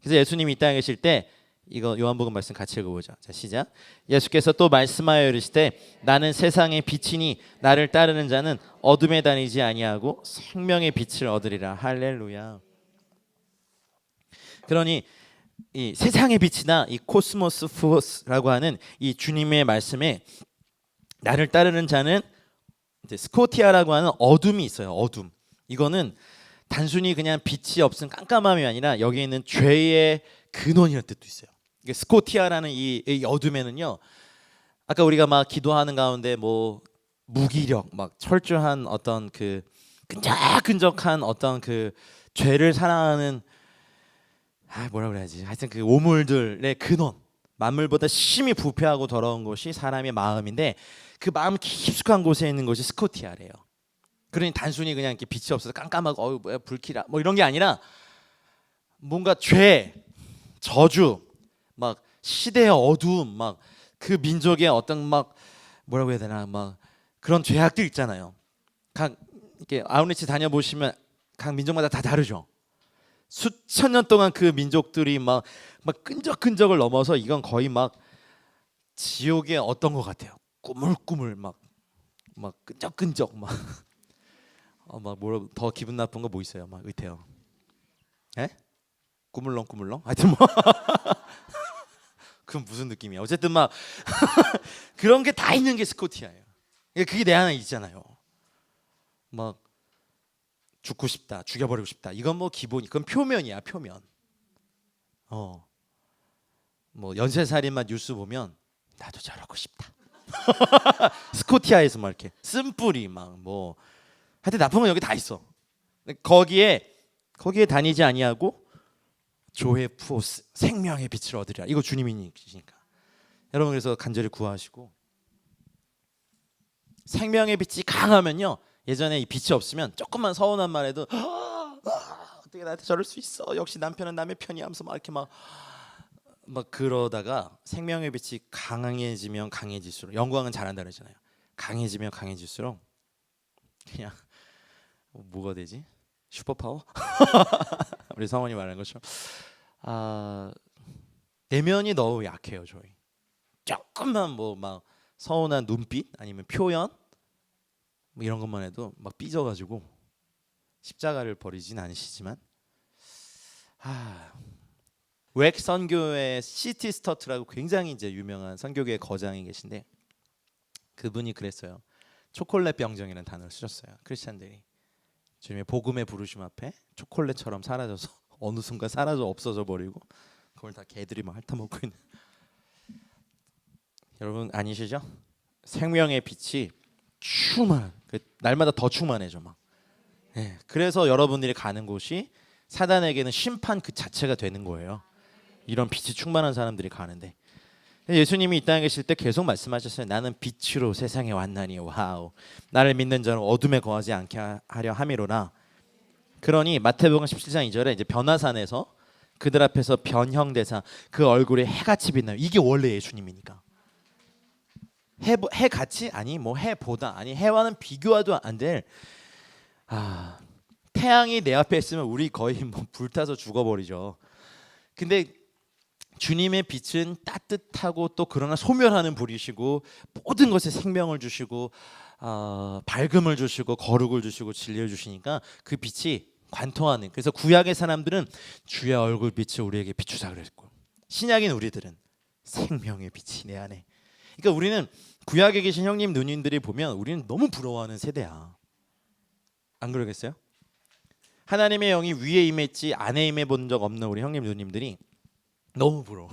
Speaker 1: 그래서 예수님이 이 땅에 계실 때 이거 요한복음 말씀 같이 읽어보죠. 자 시작. 예수께서 또 말씀하여 이르시되 나는 세상의 빛이니 나를 따르는 자는 어둠에 다니지 아니하고 생명의 빛을 얻으리라. 할렐루야. 그러니 이 세상의 빛이나 이 코스모스 푸오스라고 하는 이 주님의 말씀에 나를 따르는 자는 이제 스코티아라고 하는 어둠이 있어요. 어둠. 이거는 단순히 그냥 빛이 없은 깜깜함이 아니라 여기 있는 죄의 근원이라는 뜻도 있어요. 스코티아라는 이 어둠에는요. 아까 우리가 막 기도하는 가운데 뭐 무기력, 막 철저한 어떤 그 끈적끈적한 어떤 그 죄를 사랑하는 뭐라 그래야지. 하여튼 그 오물들의 근원. 만물보다 심히 부패하고 더러운 것이 사람의 마음인데 그 마음 깊숙한 곳에 있는 것이 스코티아래요. 그러니 단순히 그냥 이렇게 빛이 없어서 깜깜하고 뭐야 불길아 뭐 이런 게 아니라 뭔가 죄, 저주, 막 시대의 어두움, 막 그 민족의 어떤 막 뭐라고 해야 되나 막 그런 죄악들 있잖아요. 각 이렇게 아웃리치 다녀보시면 각 민족마다 다 다르죠. 수천 년 동안 그 민족들이 막 끈적끈적을 넘어서 이건 거의 막 지옥의 어떤 것 같아요. 꾸물꾸물 막 끈적끈적 막 뭐라 더 기분 나쁜 거 뭐 있어요? 막 의태요. 에? 꾸물렁꾸물렁? 하여튼 뭐 그건 무슨 느낌이야? 어쨌든 막 그런 게 다 있는 게 스코티아예요. 그게 내 안에 있잖아요. 막 죽고 싶다, 죽여버리고 싶다. 이건 뭐 기본, 그건 표면이야, 표면. 뭐 연쇄살인마 뉴스 보면 나도 저러고 싶다. 스코티아에서 막 이렇게 쓴뿌리 막 뭐 하여튼 나쁜 건 여기 다 있어. 거기에 다니지 아니하고 조의 푸오스 생명의 빛을 얻으리라. 이거 주님이시니까. 여러분 그래서 간절히 구하시고 생명의 빛이 강하면요. 예전에 이 빛이 없으면 조금만 서운한 말해도 어떻게 나한테 저럴 수 있어. 역시 남편은 남의 편이야 하면서 막 이렇게 막 그러다가 생명의 빛이 강해지면 강해질수록 영광은 잘한다 그러잖아요. 강해지면 강해질수록 그냥 뭐가 되지? 슈퍼파워? 우리 성원이 말하는 것처럼 내면이 너무 약해요. 저희 조금만 뭐 막 서운한 눈빛 아니면 표현 뭐 이런 것만 해도 막 삐져가지고 십자가를 버리진 않으시지만 웩 선교의 시티 스터트라고 굉장히 이제 유명한 선교계의 거장이 계신데 그분이 그랬어요. 초콜릿 병정이라는 단어를 쓰셨어요. 크리스찬들이 주님의 복음의 부르심 앞에 초콜릿처럼 사라져서 어느 순간 사라져 없어져 버리고 그걸 다 개들이 막 핥아먹고 있는 여러분 아니시죠? 생명의 빛이 충만, 날마다 더 충만해져 막. 예, 그래서 여러분들이 가는 곳이 사단에게는 심판 그 자체가 되는 거예요. 이런 빛이 충만한 사람들이 가는데 예수님이 이 땅에 계실 때 계속 말씀하셨어요. 나는 빛으로 세상에 왔나니 와우. 나를 믿는 자는 어둠에 거하지 않게 하려 함이로라. 그러니 마태복음 17장 2절에 이제 변화산에서 그들 앞에서 변형대사 그 얼굴에 해같이 빛나요. 이게 원래 예수님이니까. 해같이 아니 뭐 해보다 아니 해와는 비교도 안 될 태양이 내 앞에 있으면 우리 거의 뭐 불타서 죽어버리죠. 근데 주님의 빛은 따뜻하고 또 그러나 소멸하는 불이시고 모든 것에 생명을 주시고 밝음을 주시고 거룩을 주시고 진리를 주시니까 그 빛이 관통하는. 그래서 구약의 사람들은 주의 얼굴 빛을 우리에게 비추자 그랬고 신약인 우리들은 생명의 빛이 내 안에. 그러니까 우리는 구약에 계신 형님 누님들이 보면 우리는 너무 부러워하는 세대야. 안 그러겠어요? 하나님의 영이 위에 임했지 안에 임해 본 적 없는 우리 형님 누님들이 너무 부러워.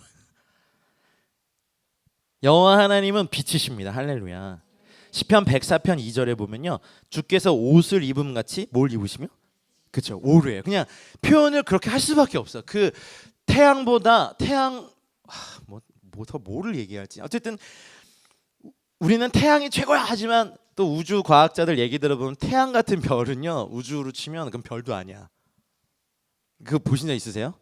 Speaker 1: 여호와 하나님은 빛이십니다. 할렐루야. 시편 104편 2절에 보면요. 주께서 옷을 입음 같이 뭘 입으시며? 그렇죠. 오르예요. 그냥 표현을 그렇게 할 수밖에 없어. 그 태양보다 더 뭐를 얘기할지. 어쨌든 우리는 태양이 최고야 하지만 또 우주 과학자들 얘기 들어보면 태양 같은 별은요. 우주로 치면 그건 별도 아니야. 그거 보신 적 있으세요?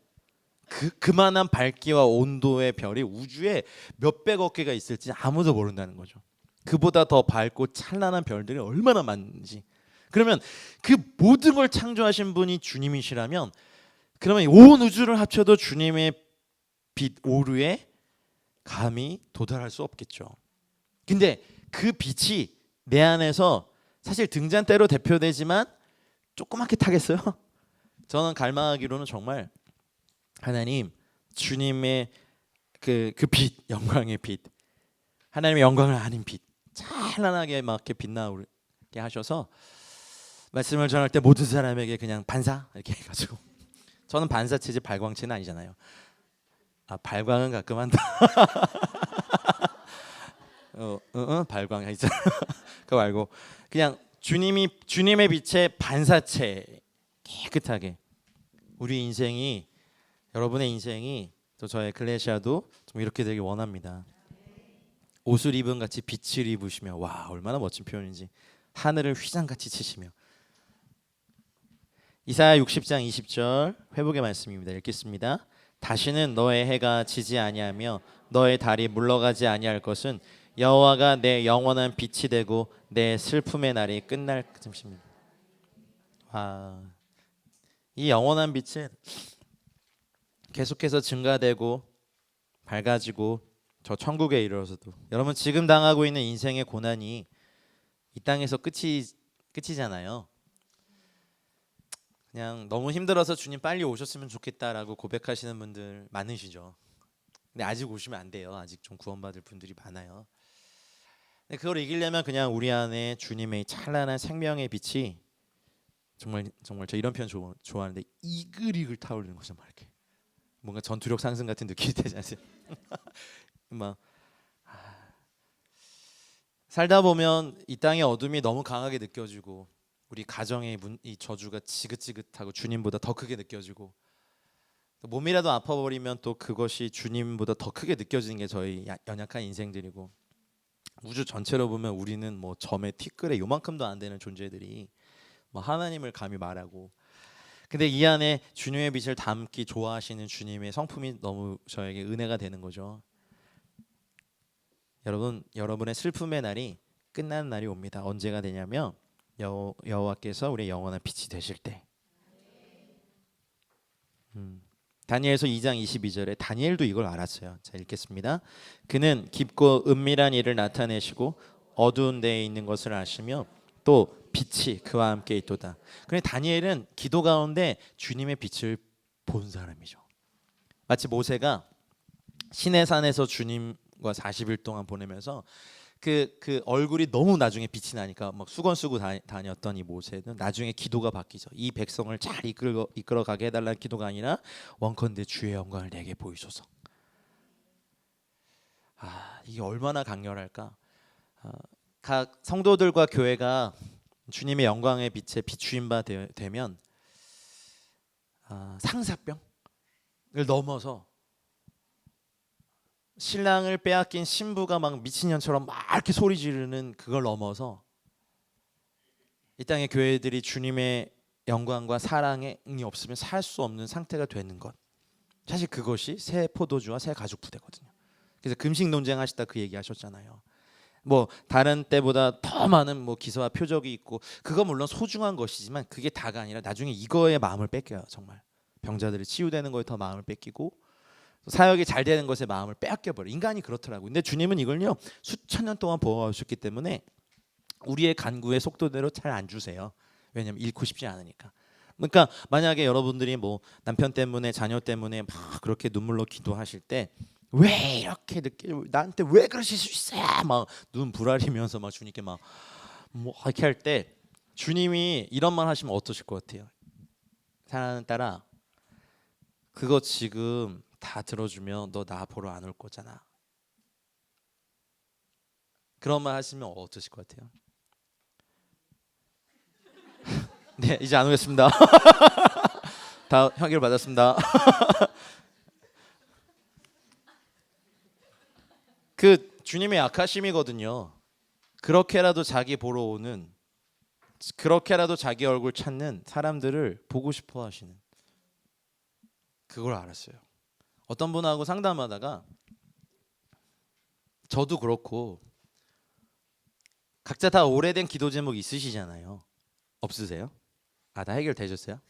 Speaker 1: 그만한 밝기와 온도의 별이 우주에 몇백억 개가 있을지 아무도 모른다는 거죠. 그보다 더 밝고 찬란한 별들이 얼마나 많은지. 그러면 그 모든 걸 창조하신 분이 주님이시라면 그러면 온 우주를 합쳐도 주님의 빛 오르에 감히 도달할 수 없겠죠. 근데 그 빛이 내 안에서 사실 등잔대로 대표되지만 조그맣게 타겠어요? 저는 갈망하기로는 정말 하나님 주님의 그 빛, 영광의 빛, 하나님의 영광을 아는 빛 찬란하게 막 이렇게 빛나게 하셔서 말씀을 전할 때 모든 사람에게 그냥 반사 이렇게 해가지고 저는 반사 체질 발광체는 아니잖아요. 발광은 가끔 한다. 발광 있잖아. 그거 말고 그냥 주님의 빛의 반사체 깨끗하게 우리 인생이 여러분의 인생이 또 저의 클레시아도 좀 이렇게 되길 원합니다. 옷을 입은 같이 빛을 입으시며 와 얼마나 멋진 표현인지 하늘을 휘장같이 치시며 이사야 60장 20절 회복의 말씀입니다. 읽겠습니다. 다시는 너의 해가 지지 아니하며 너의 달이 물러가지 아니할 것은 여호와가 내 영원한 빛이 되고 내 슬픔의 날이 끝날 것입니다. 이 영원한 빛은 계속해서 증가되고 밝아지고 저 천국에 이르러서도 여러분 지금 당하고 있는 인생의 고난이 이 땅에서 끝이잖아요. 그냥 너무 힘들어서 주님 빨리 오셨으면 좋겠다라고 고백하시는 분들 많으시죠. 근데 아직 오시면 안 돼요. 아직 좀 구원받을 분들이 많아요. 근데 그걸 이기려면 그냥 우리 안에 주님의 찬란한 생명의 빛이 정말 저 이런 표현 좋아하는데 이글이글 타오르는 거죠. 막 이렇게 뭔가 전투력 상승 같은 느낌이 되지 않으세요? 막 살다 보면 이 땅의 어둠이 너무 강하게 느껴지고 우리 가정의 이 저주가 지긋지긋하고 주님보다 더 크게 느껴지고 몸이라도 아파버리면 또 그것이 주님보다 더 크게 느껴지는 게 저희 연약한 인생들이고 우주 전체로 보면 우리는 뭐 점의 티끌에 요만큼도 안 되는 존재들이 뭐 하나님을 감히 말하고 근데 이 안에 주님의 빛을 담기 좋아하시는 주님의 성품이 너무 저에게 은혜가 되는 거죠. 여러분의 슬픔의 날이 끝나는 날이 옵니다. 언제가 되냐면 여호와께서 우리의 영원한 빛이 되실 때. 다니엘서 2장 22절에 다니엘도 이걸 알았어요. 자 읽겠습니다. 그는 깊고 은밀한 일을 나타내시고 어두운 데에 있는 것을 아시며 또 빛이 그와 함께 있도다. 그런데 다니엘은 기도 가운데 주님의 빛을 본 사람이죠. 마치 모세가 시내산에서 주님과 40일 동안 보내면서 그 얼굴이 너무 나중에 빛이 나니까 막 수건 쓰고 다녔던 이 모세는 나중에 기도가 바뀌죠. 이 백성을 잘 이끌어가게 해달라는 기도가 아니라 원컨대 주의 영광을 내게 보이소서. 이게 얼마나 강렬할까. 각 성도들과 교회가 주님의 영광의 빛에 비추임 바 되면 상사병을 넘어서 신랑을 빼앗긴 신부가 막 미친년처럼 막 이렇게 소리 지르는 그걸 넘어서 이 땅의 교회들이 주님의 영광과 사랑이 없으면 살 수 없는 상태가 되는 것, 사실 그것이 새 포도주와 새 가죽 부대거든요. 그래서 금식 논쟁하시다 그 얘기 하셨잖아요. 뭐 다른 때보다 더 많은 뭐 기사와 표적이 있고 그거 물론 소중한 것이지만 그게 다가 아니라 나중에 이거에 마음을 뺏겨요. 정말 병자들이 치유되는 거에 더 마음을 뺏기고 사역이 잘 되는 것에 마음을 빼앗겨 버려. 인간이 그렇더라고요. 근데 주님은 이걸요 수천 년 동안 보호하셨기 때문에 우리의 간구의 속도대로 잘 안 주세요. 왜냐면 잃고 싶지 않으니까. 그러니까 만약에 여러분들이 뭐 남편 때문에 자녀 때문에 막 그렇게 눈물로 기도하실 때 왜 이렇게 늦게 나한테 왜 그러실 수 있어요? 막 눈 부라리면서 막 주님께 막 뭐 이렇게 할 때 주님이 이런 말 하시면 어떠실 것 같아요? 사랑하는 딸아, 그거 지금 다 들어주면 너 나 보러 안 올 거잖아. 그런 말 하시면 어떠실 것 같아요? 네, 이제 안 오겠습니다. 다 해결 받았습니다. 그 주님의 약하심이거든요. 그렇게라도 자기 보러 오는, 그렇게라도 자기 얼굴 찾는 사람들을 보고 싶어 하시는, 그걸 알았어요. 어떤 분하고 상담하다가 저도 그렇고 각자 다 오래된 기도 제목 있으시잖아요. 없으세요? 다 해결되셨어요?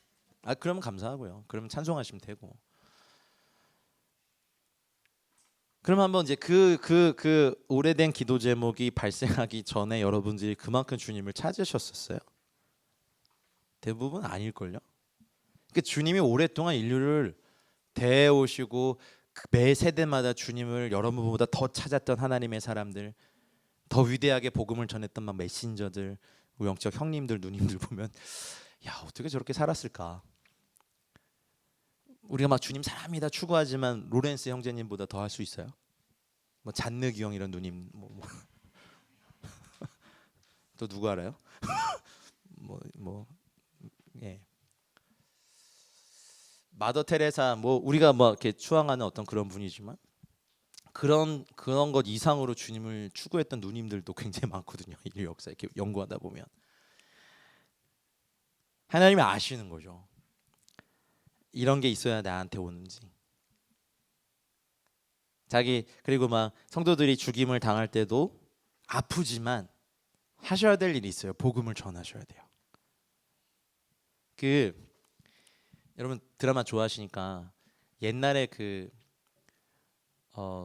Speaker 1: 그러면 감사하고요. 그러면 찬송하시면 되고. 그럼 한번 이제 그 오래된 기도 제목이 발생하기 전에 여러분들이 그만큼 주님을 찾으셨었어요? 대부분 아닐걸요? 그러니까 주님이 오랫동안 인류를 대해오시고 매 세대마다 주님을 여러분보다 더 찾았던 하나님의 사람들, 더 위대하게 복음을 전했던 막 메신저들, 영적 형님들 누님들 보면 야 어떻게 저렇게 살았을까? 우리가 막 주님 사랑합니다 추구하지만 로렌스 형제님보다 더 할 수 있어요? 뭐 잔느기 형 이런 누님 또 누구 알아요? 뭐 예. 마더 테레사 뭐 우리가 뭐 이렇게 추앙하는 어떤 그런 분이지만 그런 것 이상으로 주님을 추구했던 누님들도 굉장히 많거든요. 인류 역사 이렇게 연구하다 보면 하나님이 아시는 거죠. 이런 게 있어야 나한테 오는지. 자기 그리고 막 성도들이 죽임을 당할 때도 아프지만 하셔야 될 일이 있어요. 복음을 전하셔야 돼요. 그 여러분 드라마 좋아하시니까 옛날에 그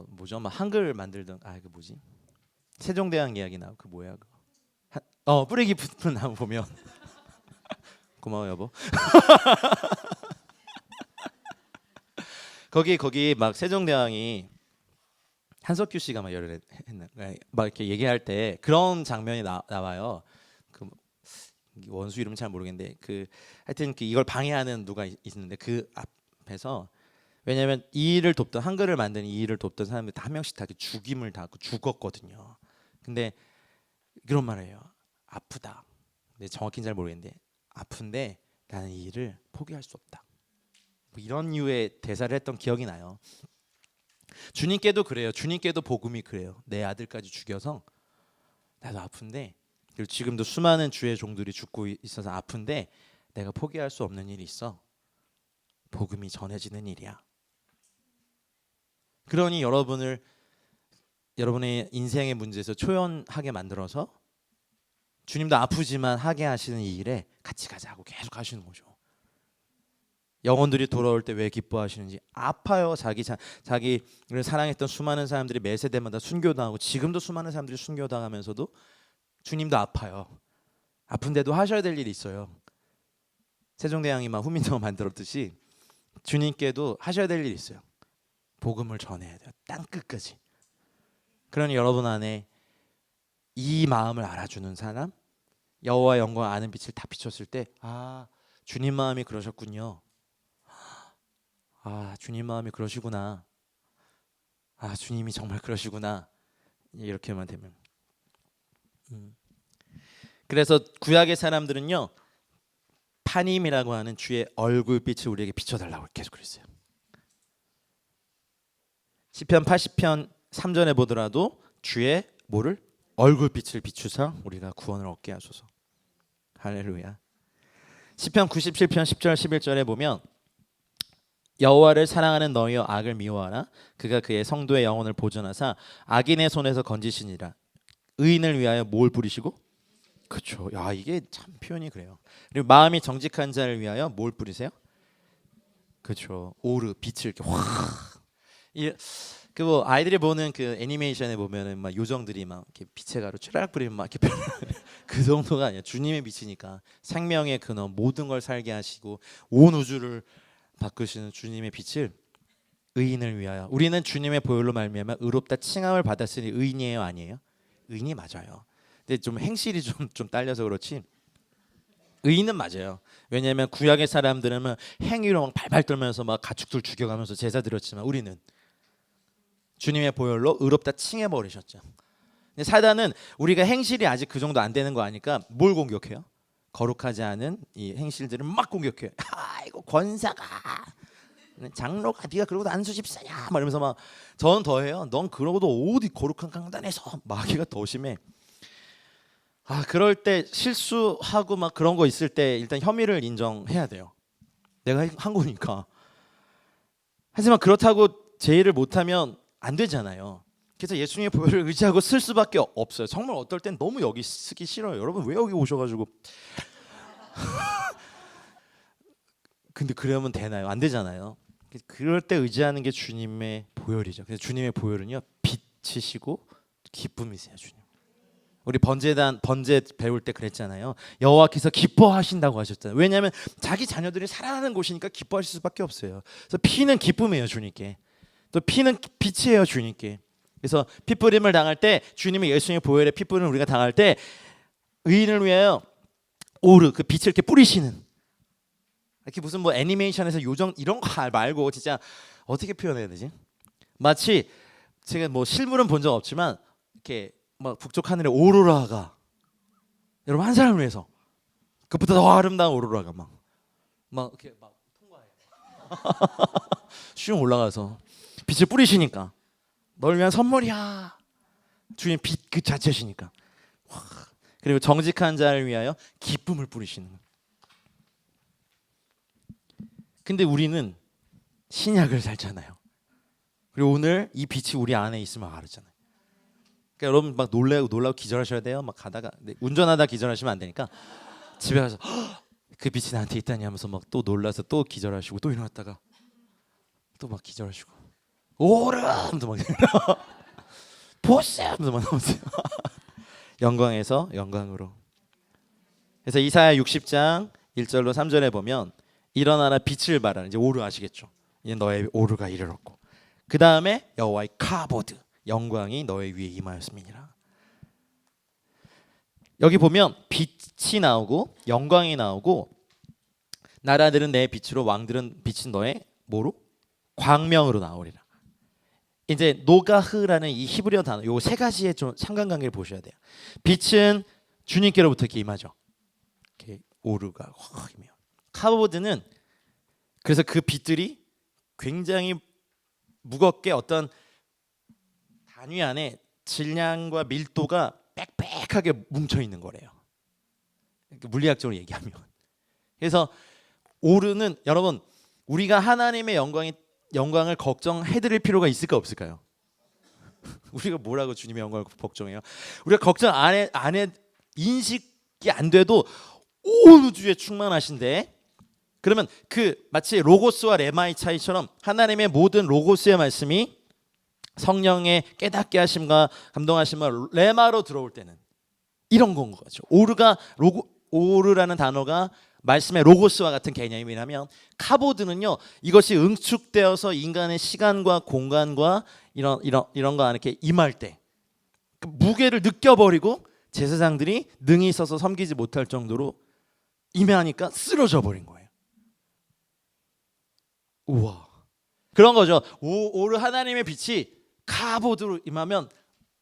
Speaker 1: 뭐죠? 막 한글 만들던 그 뭐지? 세종대왕 이야기 나오 그 뭐야 그거? 뿌리 깊은 나무 보면 고마워 여보. 거기 막 세종대왕이 한석규 씨가 막 했나 막 이렇게 얘기할 때 그런 장면이 나와요. 그 원수 이름은 잘 모르겠는데 그 하여튼 이걸 방해하는 누가 있는데 그 앞에서 왜냐하면 이 일을 돕던 한글을 만드는 이 일을 돕던 사람들 다 한 명씩 다 죽임을 당하고 죽었거든요. 근데 그런 말이에요. 아프다. 근데 정확히는 잘 모르겠는데 아픈데 나는 이 일을 포기할 수 없다. 뭐 이런 류의 대사를 했던 기억이 나요. 주님께도 그래요. 주님께도 복음이 그래요. 내 아들까지 죽여서 나도 아픈데 그리고 지금도 수많은 주의 종들이 죽고 있어서 아픈데 내가 포기할 수 없는 일이 있어. 복음이 전해지는 일이야. 그러니 여러분의 인생의 문제에서 초연하게 만들어서 주님도 아프지만 하게 하시는 이 일에 같이 가자고 계속 하시는 거죠. 영혼들이 돌아올 때 왜 기뻐하시는지 아파요. 자기를 사랑했던 수많은 사람들이 매 세대마다 순교당하고 지금도 수많은 사람들이 순교당하면서도 주님도 아파요. 아픈데도 하셔야 될 일이 있어요. 세종대왕이 막 후민정음 만들었듯이 주님께도 하셔야 될 일이 있어요. 복음을 전해야 돼요. 땅 끝까지. 그러니 여러분 안에 이 마음을 알아주는 사람, 여호와 영광 아는 빛을 다 비췄을 때 주님 마음이 그러셨군요. 주님 마음이 그러시구나. 주님이 정말 그러시구나. 이렇게만 되면 그래서 구약의 사람들은요 파님이라고 하는 주의 얼굴빛을 우리에게 비춰달라고 계속 그랬어요. 시편 80편 3절에 보더라도 주의 뭐를 얼굴빛을 비추사 우리가 구원을 얻게 하소서. 할렐루야. 시편 97편 10절 11절에 보면 여호와를 사랑하는 너희여 악을 미워하라. 그가 그의 성도의 영혼을 보존하사 악인의 손에서 건지시니라. 의인을 위하여 뭘 뿌리시고? 그렇죠. 야 이게 참 표현이 그래요. 그리고 마음이 정직한 자를 위하여 뭘 뿌리세요? 그렇죠. 오르 빛을 이렇게 확. 그 뭐 아이들이 보는 그 애니메이션에 보면은 막 요정들이 막 이렇게 빛의 가루 촤라락 뿌리면 막 이렇게 그 정도가 아니야. 주님의 빛이니까 생명의 근원 모든 걸 살게 하시고 온 우주를 바꾸시는 주님의 빛을 의인을 위하여. 우리는 주님의 보혈로 말미암아 의롭다 칭함을 받았으니 의인이에요, 아니에요? 의인이 맞아요. 근데 좀 행실이 좀 딸려서 그렇지. 의인은 맞아요. 왜냐하면 구약의 사람들은 막 행위로 막 발발 떨면서 막 가축들 죽여가면서 제사 드렸지만 우리는 주님의 보혈로 의롭다 칭해 버리셨죠. 근데 사단은 우리가 행실이 아직 그 정도 안 되는 거 아니까 뭘 공격해요? 거룩하지 않은 이 행실들을 막 공격해요. 아이고 권사가 장로가 네가 그러고도 안수집사냐 막 이러면서 막 저는 더해요. 넌 그러고도 어디 거룩한 강단에서 마귀가 더 심해. 그럴 때 실수하고 막 그런 거 있을 때 일단 혐의를 인정해야 돼요. 내가 한 거니까. 하지만 그렇다고 제의를 못하면 안 되잖아요. 그래서 예수님의 보혈을 의지하고 쓸 수밖에 없어요. 정말 어떨 땐 너무 여기 쓰기 싫어요. 여러분 왜 여기 오셔가지고 근데 그러면 되나요? 안 되잖아요. 그럴 때 의지하는 게 주님의 보혈이죠. 그래서 주님의 보혈은요 빛이시고 기쁨이세요. 주님. 우리 번제 배울 때 그랬잖아요. 여호와께서 기뻐하신다고 하셨잖아요. 왜냐하면 자기 자녀들이 살아나는 곳이니까 기뻐하실 수밖에 없어요. 그래서 피는 기쁨이에요 주님께. 또 피는 빛이에요 주님께. 그래서 핏부림을 당할 때 주님의 예수님의 보혈의 핏부림을 우리가 당할 때 의인을 위하여 오르 그 빛을 이렇게 뿌리시는. 이렇게 무슨 뭐 애니메이션에서 요정 이런 거 말고 진짜 어떻게 표현해야 되지? 마치 제가 뭐 실물은 본 적 없지만 이렇게 막 북쪽 하늘에 오로라가 여러분 한 사람을 위해서 그보다 더 아름다운 오로라가 막 이렇게 막 통과해요. 슝 올라가서 빛을 뿌리시니까 널 위한 선물이야. 주님 빛 그 자체시니까. 그리고 정직한 자를 위하여 기쁨을 뿌리시는 거예요. 근데 우리는 신약을 살잖아요. 그리고 오늘 이 빛이 우리 안에 있으면 알았잖아요. 그러니까 여러분 막 놀라고 기절하셔야 돼요. 막 가다가 운전하다 기절하시면 안 되니까 집에 가서 그 빛이 나한테 있다니 하면서 막 또 놀라서 또 기절하시고 또 일어났다가 또 막 기절하시고 오름도 막 보셈도 막 나오세요. 영광에서 영광으로. 그래서 이사야 60장 1절로 3절에 보면 일어나라 빛을 발하라. 이제 오르 아시겠죠? 이제 너의 오르가 이르렀고 그 다음에 여호와의 카보드 영광이 너의 위에 임하였음이니라. 여기 보면 빛이 나오고 영광이 나오고 나라들은 내 빛으로 왕들은 빛은 너의 뭐로? 광명으로 나오리라. 이제 노가흐라는 이 히브리어 단어 요 세 가지의 좀 상관관계를 보셔야 돼요. 빛은 주님께로부터 이렇게 임하죠. 이렇게 오르가 확 임해요. 카보드는 그래서 그 빛들이 굉장히 무겁게 어떤 단위 안에 질량과 밀도가 빽빽하게 뭉쳐 있는 거래요. 물리학적으로 얘기하면. 그래서 오르는 여러분 우리가 하나님의 영광을 걱정해드릴 필요가 있을까 없을까요? 우리가 뭐라고 주님의 영광을 걱정해요? 우리가 걱정 안 해 인식이 안 돼도 온 우주에 충만하신데 그러면 그 마치 로고스와 레마의 차이처럼 하나님의 모든 로고스의 말씀이 성령의 깨닫게 하심과 감동하심과 레마로 들어올 때는 이런 건 거죠. 오르라는 단어가 말씀의 로고스와 같은 개념이라면 카보드는요 이것이 응축되어서 인간의 시간과 공간과 이런 거 안에 이렇게 임할 때 그 무게를 느껴버리고 제사장들이 능히 서서 섬기지 못할 정도로 임하니까 쓰러져 버린 거예요. 우와 그런 거죠. 오르 하나님의 빛이 카보드로 임하면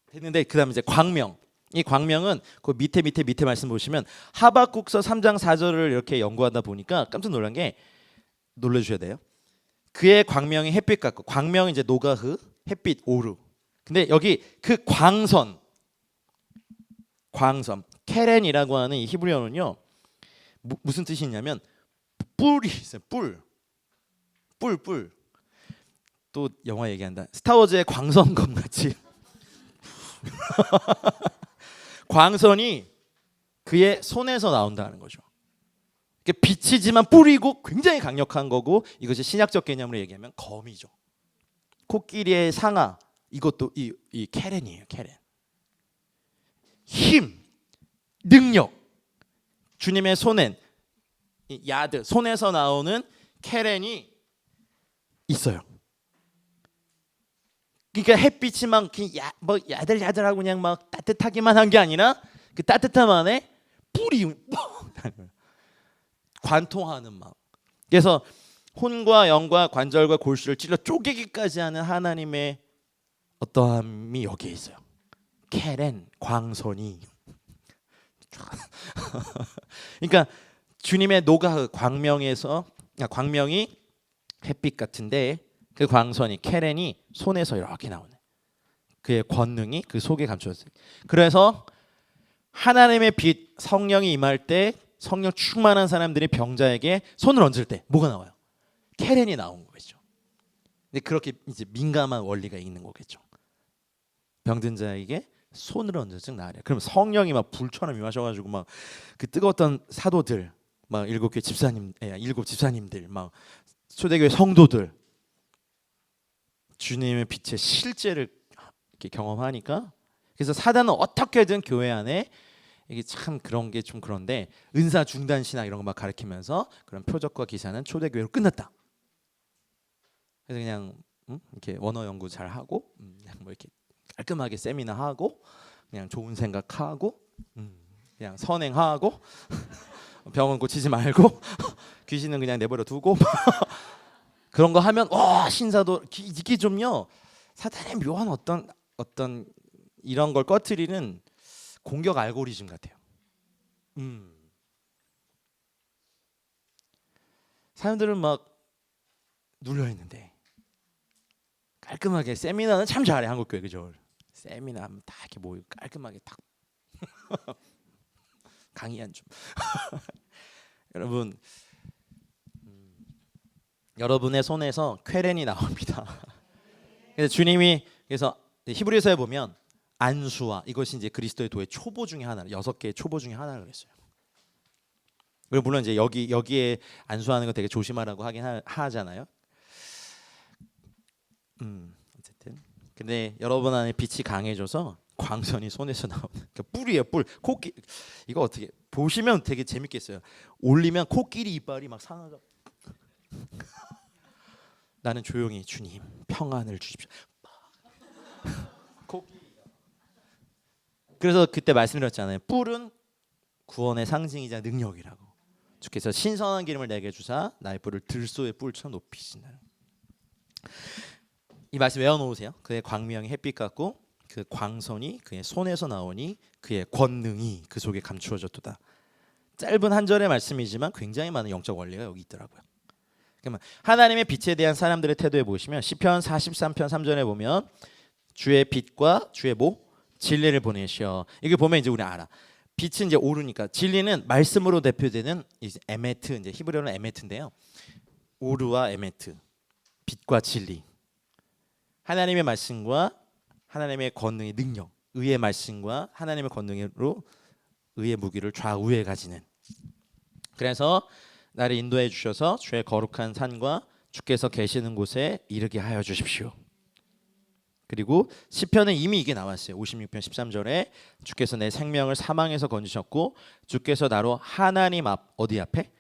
Speaker 1: 됐는데 그 다음에 이제 광명 이 광명은 그 밑에 말씀 보시면 하박국서 3장 4절을 이렇게 연구하다 보니까 깜짝 놀란 게 놀라주셔야 돼요. 그의 광명이 햇빛 같고 광명이 이제 노가흐 햇빛 오르. 근데 여기 그 광선 케렌이라고 하는 이 히브리어는요 무슨 뜻이 있냐면 뿔이 있어요. 뿔. 또 영화 얘기한다. 스타워즈의 광선검 같이 광선이 그의 손에서 나온다는 거죠. 빛이지만 뿔이고 굉장히 강력한 거고 이것이 신약적 개념으로 얘기하면 검이죠. 코끼리의 상아 이것도 이 케렌이에요. 케렌. 힘, 능력. 주님의 손엔 야드 손에서 나오는 케렌이 있어요. 그러니까 햇빛이 막 뭐 야들야들하고 그냥 막 따뜻하기만 한 게 아니라 그 따뜻함 안에 뿔이 관통하는 막. 그래서 혼과 영과 관절과 골수를 찔러 쪼개기까지 하는 하나님의 어떠함이 여기에 있어요. 케렌 광선이. 그러니까 주님의 노가흐 광명이 햇빛 같은데 그 광선이 케렌이 손에서 이렇게 나오네. 그의 권능이 그 속에 감춰졌어요. 그래서 하나님의 빛 성령이 임할 때 성령 충만한 사람들이 병자에게 손을 얹을 때 뭐가 나와요? 케렌이 나온 거겠죠. 근데 그렇게 이제 민감한 원리가 있는 거겠죠. 병든 자에게 손을 얹을 즉 나으랴. 그럼 성령이 막 불처럼 임하셔가지고 막 그 뜨거웠던 사도들, 막 일곱 집사님들, 막 초대교회 성도들 주님의 빛의 실제를 이렇게 경험하니까 그래서 사단은 어떻게든 교회 안에 이게 참 그런 게 좀 그런데 은사 중단 신학 이런 거 막 가르치면서 그런 표적과 기사는 초대교회로 끝났다. 그래서 그냥 이렇게 원어 연구 잘 하고 그냥 뭐 이렇게 깔끔하게 세미나 하고 그냥 좋은 생각하고 그냥 선행하고 병원 고치지 말고 귀신은 그냥 내버려 두고 그런 거 하면 와 신사도 이게 좀요 사탄의 묘한 어떤 이런 걸 꺼트리는 공격 알고리즘 같아요. 사람들은 막 눌려 있는데 깔끔하게 세미나는 참 잘해 한국교회 그죠? 세미나 하면 다 이렇게 모이고 깔끔하게 딱 강의한 좀 여러분 여러분의 손에서 쾌렌이 나옵니다. 그래서 주님이 그래서 히브리서에 보면 안수와 이것이 이제 그리스도의 도의 초보 중에 하나, 6개의 초보 중에 하나를 그랬어요. 그리고 물론 이제 여기에 안수하는 거 되게 조심하라고 하잖아요. 어쨌든 근데 여러분 안에 빛이 강해져서 광선이 손에서 나오는 그러니까 뿔이에요. 뿔. 코끼리 이거 어떻게 보시면 되게 재밌겠어요. 올리면 코끼리 이빨이 막 상하가 나는 조용히 주님 평안을 주십시오. 그래서 그때 말씀드렸잖아요. 뿔은 구원의 상징이자 능력이라고. 주께서 신선한 기름을 내게 주사 나의 뿔을 들소의 뿔처럼 높이신다. 이 말씀 외워놓으세요. 그의 광명이 햇빛 같고 그 광선이 그의 손에서 나오니 그의 권능이 그 속에 감추어졌도다. 짧은 한 절의 말씀이지만 굉장히 많은 영적 원리가 여기 있더라고요. 그러면 하나님의 빛에 대한 사람들의 태도에 보시면 시편 43편 3절에 보면 주의 빛과 주의 진리를 보내시어. 이게 보면 이제 우리 알아. 빛은 이제 오르니까 진리는 말씀으로 대표되는 이제 에메트 이제 히브리어는 에메트인데요. 오르와 에메트 빛과 진리. 하나님의 말씀과 하나님의 권능의 능력, 의의 말씀과 하나님의 권능으로 의의 무기를 좌우에 가지는. 그래서 나를 인도해 주셔서 주의 거룩한 산과 주께서 계시는 곳에 이르게 하여 주십시오. 그리고 시편에 이미 이게 나왔어요. 56편 13절에 주께서 내 생명을 사망에서 건지셨고 주께서 나로 하나님 어디 앞에?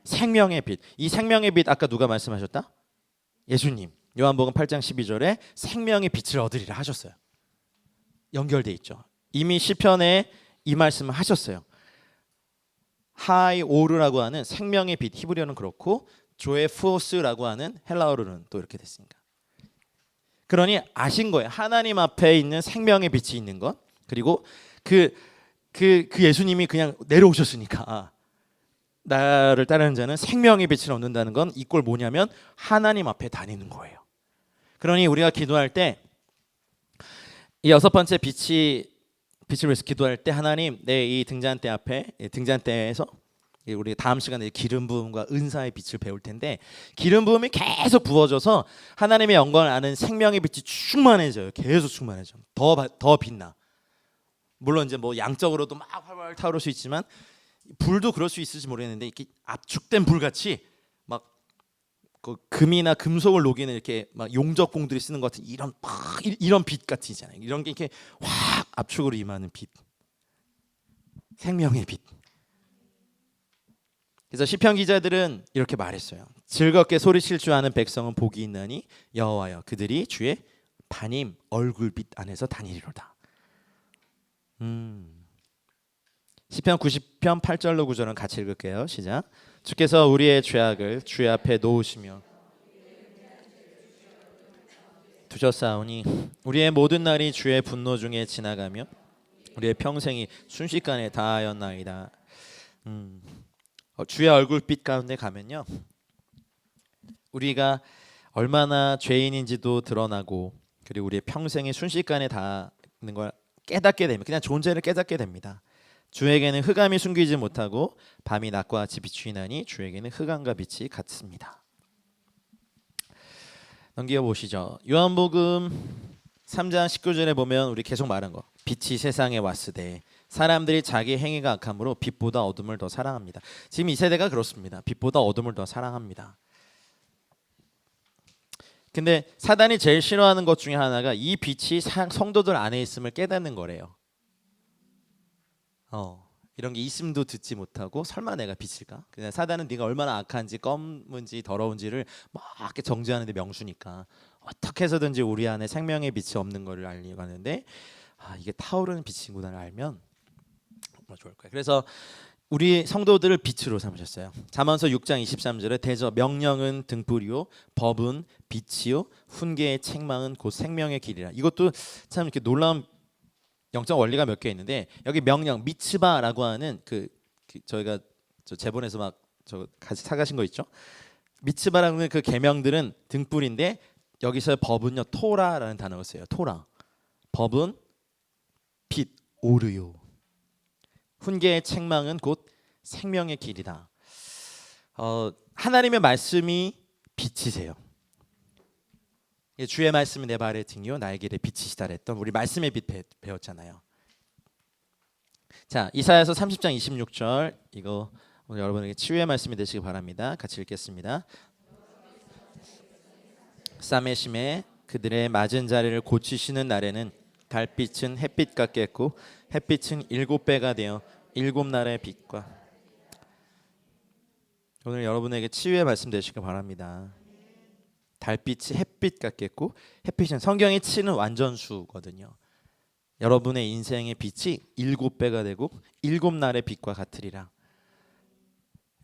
Speaker 1: 생명의 빛. 이 생명의 빛 아까 누가 말씀하셨다? 예수님. 요한복음 8장 12절에 생명의 빛을 얻으리라 하셨어요. 연결돼 있죠. 이미 시편에 이 말씀을 하셨어요. 하이 오르라고 하는 생명의 빛 히브리어는 그렇고 조의 푸오스라고 하는 헬라어로는 또 이렇게 됐으니까. 그러니 아신 거예요. 하나님 앞에 있는 생명의 빛이 있는 것. 그리고 그 예수님이 그냥 내려오셨으니까 나를 따르는 자는 생명의 빛을 얻는다는 건 이 꼴 뭐냐면 하나님 앞에 다니는 거예요. 그러니 우리가 기도할 때 이 여섯 번째 빛을 위해서 기도할 때 하나님 내 이 등잔대 앞에 등잔대에서 우리 다음 시간에 기름 부음과 은사의 빛을 배울 텐데 기름 부음이 계속 부어져서 하나님의 영광을 아는 생명의 빛이 충만해져요. 계속 충만해져. 더 빛나. 물론 이제 뭐 양적으로도 막 활활 타오를 수 있지만 불도 그럴 수 있을지 모르겠는데 이렇게 압축된 불같이 막 그 금이나 금속을 녹이는 이렇게 막 용접공들이 쓰는 것 같은 이런 빛 같이잖아요. 이런 게 이렇게 확 압축으로 임하는 빛, 생명의 빛. 그래서 시편 기자들은 이렇게 말했어요. 즐겁게 소리칠 줄 아는 백성은 복이 있나니 여호와여 그들이 주의 반임 얼굴빛 안에서 다니리로다. 시편 90편 8절로 9절은 같이 읽을게요. 시작. 주께서 우리의 죄악을 주의 앞에 놓으시며 두셨사오니 우리의 모든 날이 주의 분노 중에 지나가며 우리의 평생이 순식간에 다하였나이다. 주의 얼굴빛 가운데 가면요 우리가 얼마나 죄인인지도 드러나고 그리고 우리의 평생이 순식간에 다하는 걸 깨닫게 됩니다. 그냥 존재를 깨닫게 됩니다. 주에게는 흑암이 숨기지 못하고 밤이 낮과 같이 비추이나니 주에게는 흑암과 빛이 같습니다. 넘겨 보시죠. 요한복음 3장 19절에 보면 우리 계속 말한 거. 빛이 세상에 왔으되 사람들이 자기 행위가 악함으로 빛보다 어둠을 더 사랑합니다. 지금 이 세대가 그렇습니다. 빛보다 어둠을 더 사랑합니다. 근데 사단이 제일 싫어하는 것 중에 하나가 이 빛이 성도들 안에 있음을 깨닫는 거래요. 이런 게 있음도 듣지 못하고 설마 내가 빛일까? 그냥 사단은 네가 얼마나 악한지 검은지 더러운지를 막 이렇게 정죄하는데 명수니까 어떻게 해서든지 우리 안에 생명의 빛이 없는 거를 알려고 하는데 이게 타오르는 빛이구나를 알면 정말 좋을 거예요. 그래서 우리 성도들을 빛으로 삼으셨어요. 잠언서 6장 23절에 대저 명령은 등불이요 법은 빛이요 훈계의 책망은 곧 생명의 길이라. 이것도 참 이렇게 놀라운 영적 원리가 몇 개 있는데 여기 명령 미츠바라고 하는 저희가 제본에서 막 같이 사가신 거 있죠? 미츠바라는 그 계명들은 등불인데 여기서 법은요 토라라는 단어가 써요. 토라. 법은 빛 오르요. 훈계의 책망은 곧 생명의 길이다. 하나님의 말씀이 빛이세요. 주의 말씀이 내 발의 등이요 나의 길에 빛이시다 했던 우리 말씀의 빛 배웠잖아요. 자 이사야서 30장 26절 이거 오늘 여러분에게 치유의 말씀이 되시기 바랍니다. 같이 읽겠습니다. 싸매심에 그들의 맞은 자리를 고치시는 날에는 달빛은 햇빛 같겠고 햇빛은 7배가 되어 7날의 빛과. 오늘 여러분에게 치유의 말씀 되시기 바랍니다. 달빛이 햇빛 같겠고 햇빛은 성경이 치는 완전수거든요. 여러분의 인생의 빛이 7배가 되고 7날의 빛과 같으리라.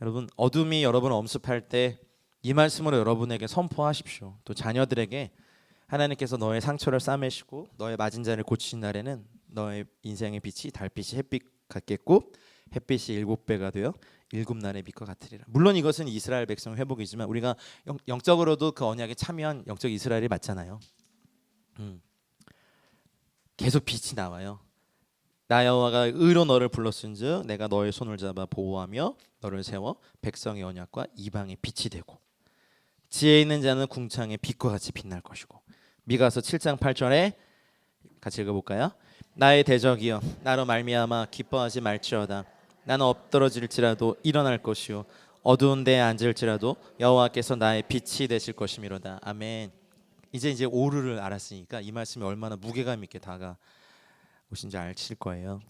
Speaker 1: 여러분 어둠이 여러분을 엄습할 때 이 말씀으로 여러분에게 선포하십시오. 또 자녀들에게 하나님께서 너의 상처를 싸매시고 너의 맞은 자를 고치신 날에는 너의 인생의 빛이 달빛이 햇빛 같겠고 햇빛이 7배가 되어 7날의 빛과 같으리라. 물론 이것은 이스라엘 백성 회복이지만 우리가 영적으로도 그 언약에 참여한 영적 이스라엘이 맞잖아요. 계속 빛이 나와요. 나 여호와가 의로 너를 불렀은즉 내가 너의 손을 잡아 보호하며 너를 세워 백성의 언약과 이방의 빛이 되고 지혜 있는 자는 궁창의 빛과 같이 빛날 것이고. 미가서 7장 8절에 같이 읽어볼까요? 나의 대적이여 나로 말미암아 기뻐하지 말지어다. 나는 엎드러질지라도 일어날 것이요 어두운 데에 앉을지라도 여호와께서 나의 빛이 되실 것이미로다. 아멘. 이제 오르를 알았으니까 이 말씀이 얼마나 무게감 있게 다가오신지 아실 거예요.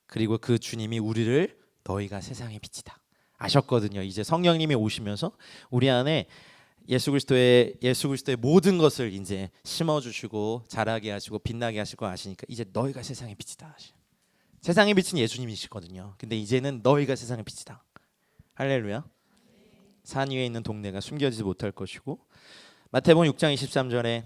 Speaker 1: 그리고 그 주님이 우리를 너희가 세상의 빛이다 아셨거든요. 이제 성령님이 오시면서 우리 안에 예수 그리스도의 모든 것을 이제 심어주시고 자라게 하시고 빛나게 하실 거 아시니까 이제 너희가 세상의 빛이다. 세상의 빛은 예수님이시거든요. 근데 이제는 너희가 세상의 빛이다. 할렐루야. 산 위에 있는 동네가 숨겨지지 못할 것이고 마태복음 6장 23절에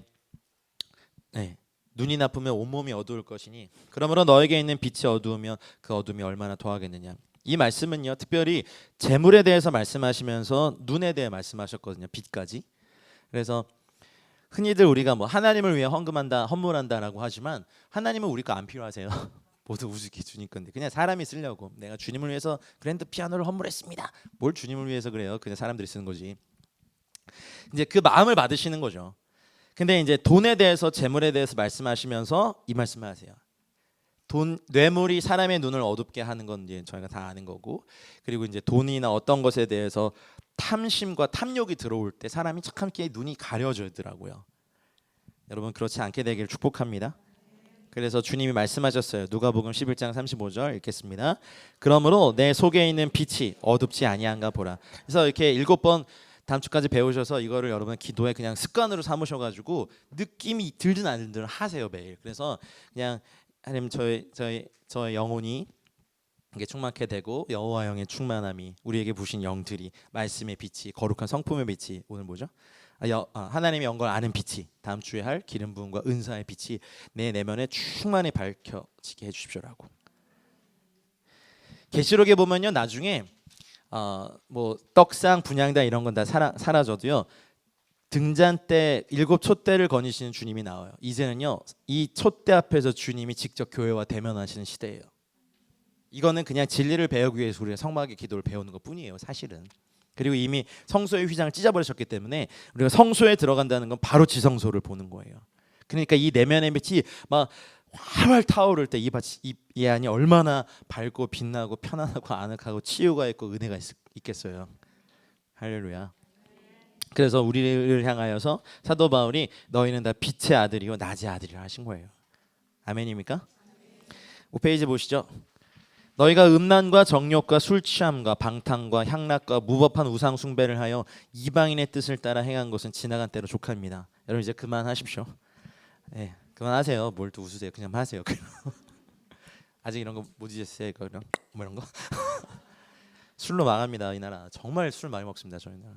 Speaker 1: 눈이 나쁘면 온몸이 어두울 것이니 그러므로 너에게 있는 빛이 어두우면 그 어둠이 얼마나 더하겠느냐. 이 말씀은요 특별히 재물에 대해서 말씀하시면서 눈에 대해 말씀하셨거든요. 빛까지. 그래서 흔히들 우리가 뭐 하나님을 위해 헌금한다, 헌물한다라고 하지만 하나님은 우리 거 안 필요하세요. 모두 우주기 주님 건데 그냥 사람이 쓰려고 내가 주님을 위해서 그랜드 피아노를 헌물했습니다. 뭘 주님을 위해서 그래요? 그냥 사람들이 쓰는 거지. 이제 그 마음을 받으시는 거죠. 근데 이제 돈에 대해서 재물에 대해서 말씀하시면서 이 말씀을 하세요. 돈, 뇌물이 사람의 눈을 어둡게 하는 건 이제 저희가 다 아는 거고, 그리고 이제 돈이나 어떤 것에 대해서 탐심과 탐욕이 들어올 때 사람이 참게 눈이 가려지더라고요. 여러분 그렇지 않게 되기를 축복합니다. 그래서 주님이 말씀하셨어요. 누가복음 11장 35절 읽겠습니다. 그러므로 내 속에 있는 빛이 어둡지 아니한가 보라. 그래서 이렇게 7번 다음 주까지 배우셔서 이거를 여러분 기도에 그냥 습관으로 삼으셔가지고 느낌이 들든 안 들든 하세요 매일. 그래서 그냥 하나님 저의 영혼이 이게 충만케 되고 여호와 영의 충만함이 우리에게 부신 영들이 말씀의 빛이 거룩한 성품의 빛이 오늘 뭐죠? 하나님의 영광을 아는 빛이 다음 주에 할 기름 부음과 은사의 빛이 내 내면에 충만히 밝혀지게 해주십시오라고. 계시록에 보면요 나중에 뭐 떡상 분향단 이런 건 다 사라져도요 등잔 때 7 촛대를 거니시는 주님이 나와요. 이제는요 이 촛대 앞에서 주님이 직접 교회와 대면하시는 시대예요. 이거는 그냥 진리를 배우기 위해서 우리가 성막의 기도를 배우는 것 뿐이에요 사실은. 그리고 이미 성소의 휘장을 찢어버리셨기 때문에 우리가 성소에 들어간다는 건 바로 지성소를 보는 거예요. 그러니까 이 내면의 빛이 막 활활 타오를 때 이 안이 얼마나 밝고 빛나고 편안하고 아늑하고 치유가 있고 은혜가 있겠어요. 할렐루야. 그래서 우리를 향하여서 사도 바울이 너희는 다 빛의 아들이요 낮의 아들이라 하신 거예요. 아멘입니까? 5페이지 보시죠. 너희가 음란과 정욕과 술 취함과 방탕과 향락과 무법한 우상 숭배를 하여 이방인의 뜻을 따라 행한 것은 지나간 때로 족합니다. 여러분 이제 그만하십시오. 네, 그만하세요. 뭘 또 웃으세요. 그냥 하세요. 아직 이런 거 못 잊으셨어요? 뭐 이런 거? 술로 망합니다. 이 나라 정말 술 많이 먹습니다. 저희 나라.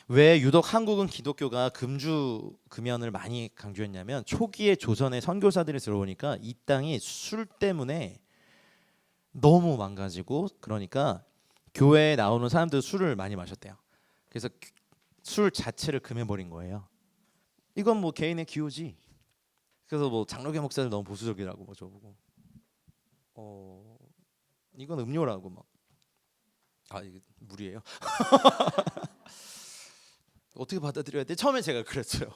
Speaker 1: 왜 유독 한국은 기독교가 금주 금연을 많이 강조했냐면 초기에 조선의 선교사들이 들어오니까 이 땅이 술 때문에 너무 망가지고 그러니까 교회에 나오는 사람들 술을 많이 마셨대요. 그래서 술 자체를 금해버린 거예요. 이건 뭐 개인의 기호지. 그래서 뭐 장로교 목사들 너무 보수적이라고 뭐 저보고 이건 음료라고 막 이게 물이에요. 어떻게 받아들여야 돼? 처음에 제가 그랬어요.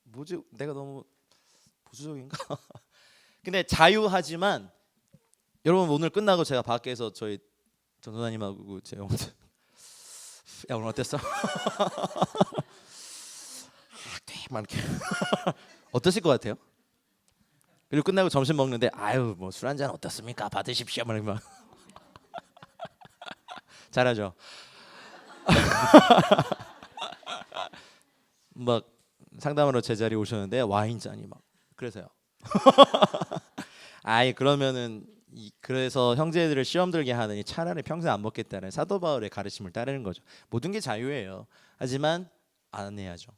Speaker 1: 뭐지? 내가 너무 보수적인가? 근데 자유하지만 여러분 오늘 끝나고 제가 밖에서 저희 전도사님하고 제 영혼들 야 오늘 어땠어? 막 이렇게 어떠실 것 같아요? 그리고 끝나고 점심 먹는데 아유 뭐 술 한잔 어떻습니까? 받으십시오. 막 잘하죠. 막 상담으로 제 자리에 오셨는데 와인 잔이 막 그래서요. 그러면은 그래서 형제들을 시험 들게 하느니 차라리 평생 안 먹겠다는 사도 바울의 가르침을 따르는 거죠. 모든 게 자유예요. 하지만 안 해야죠.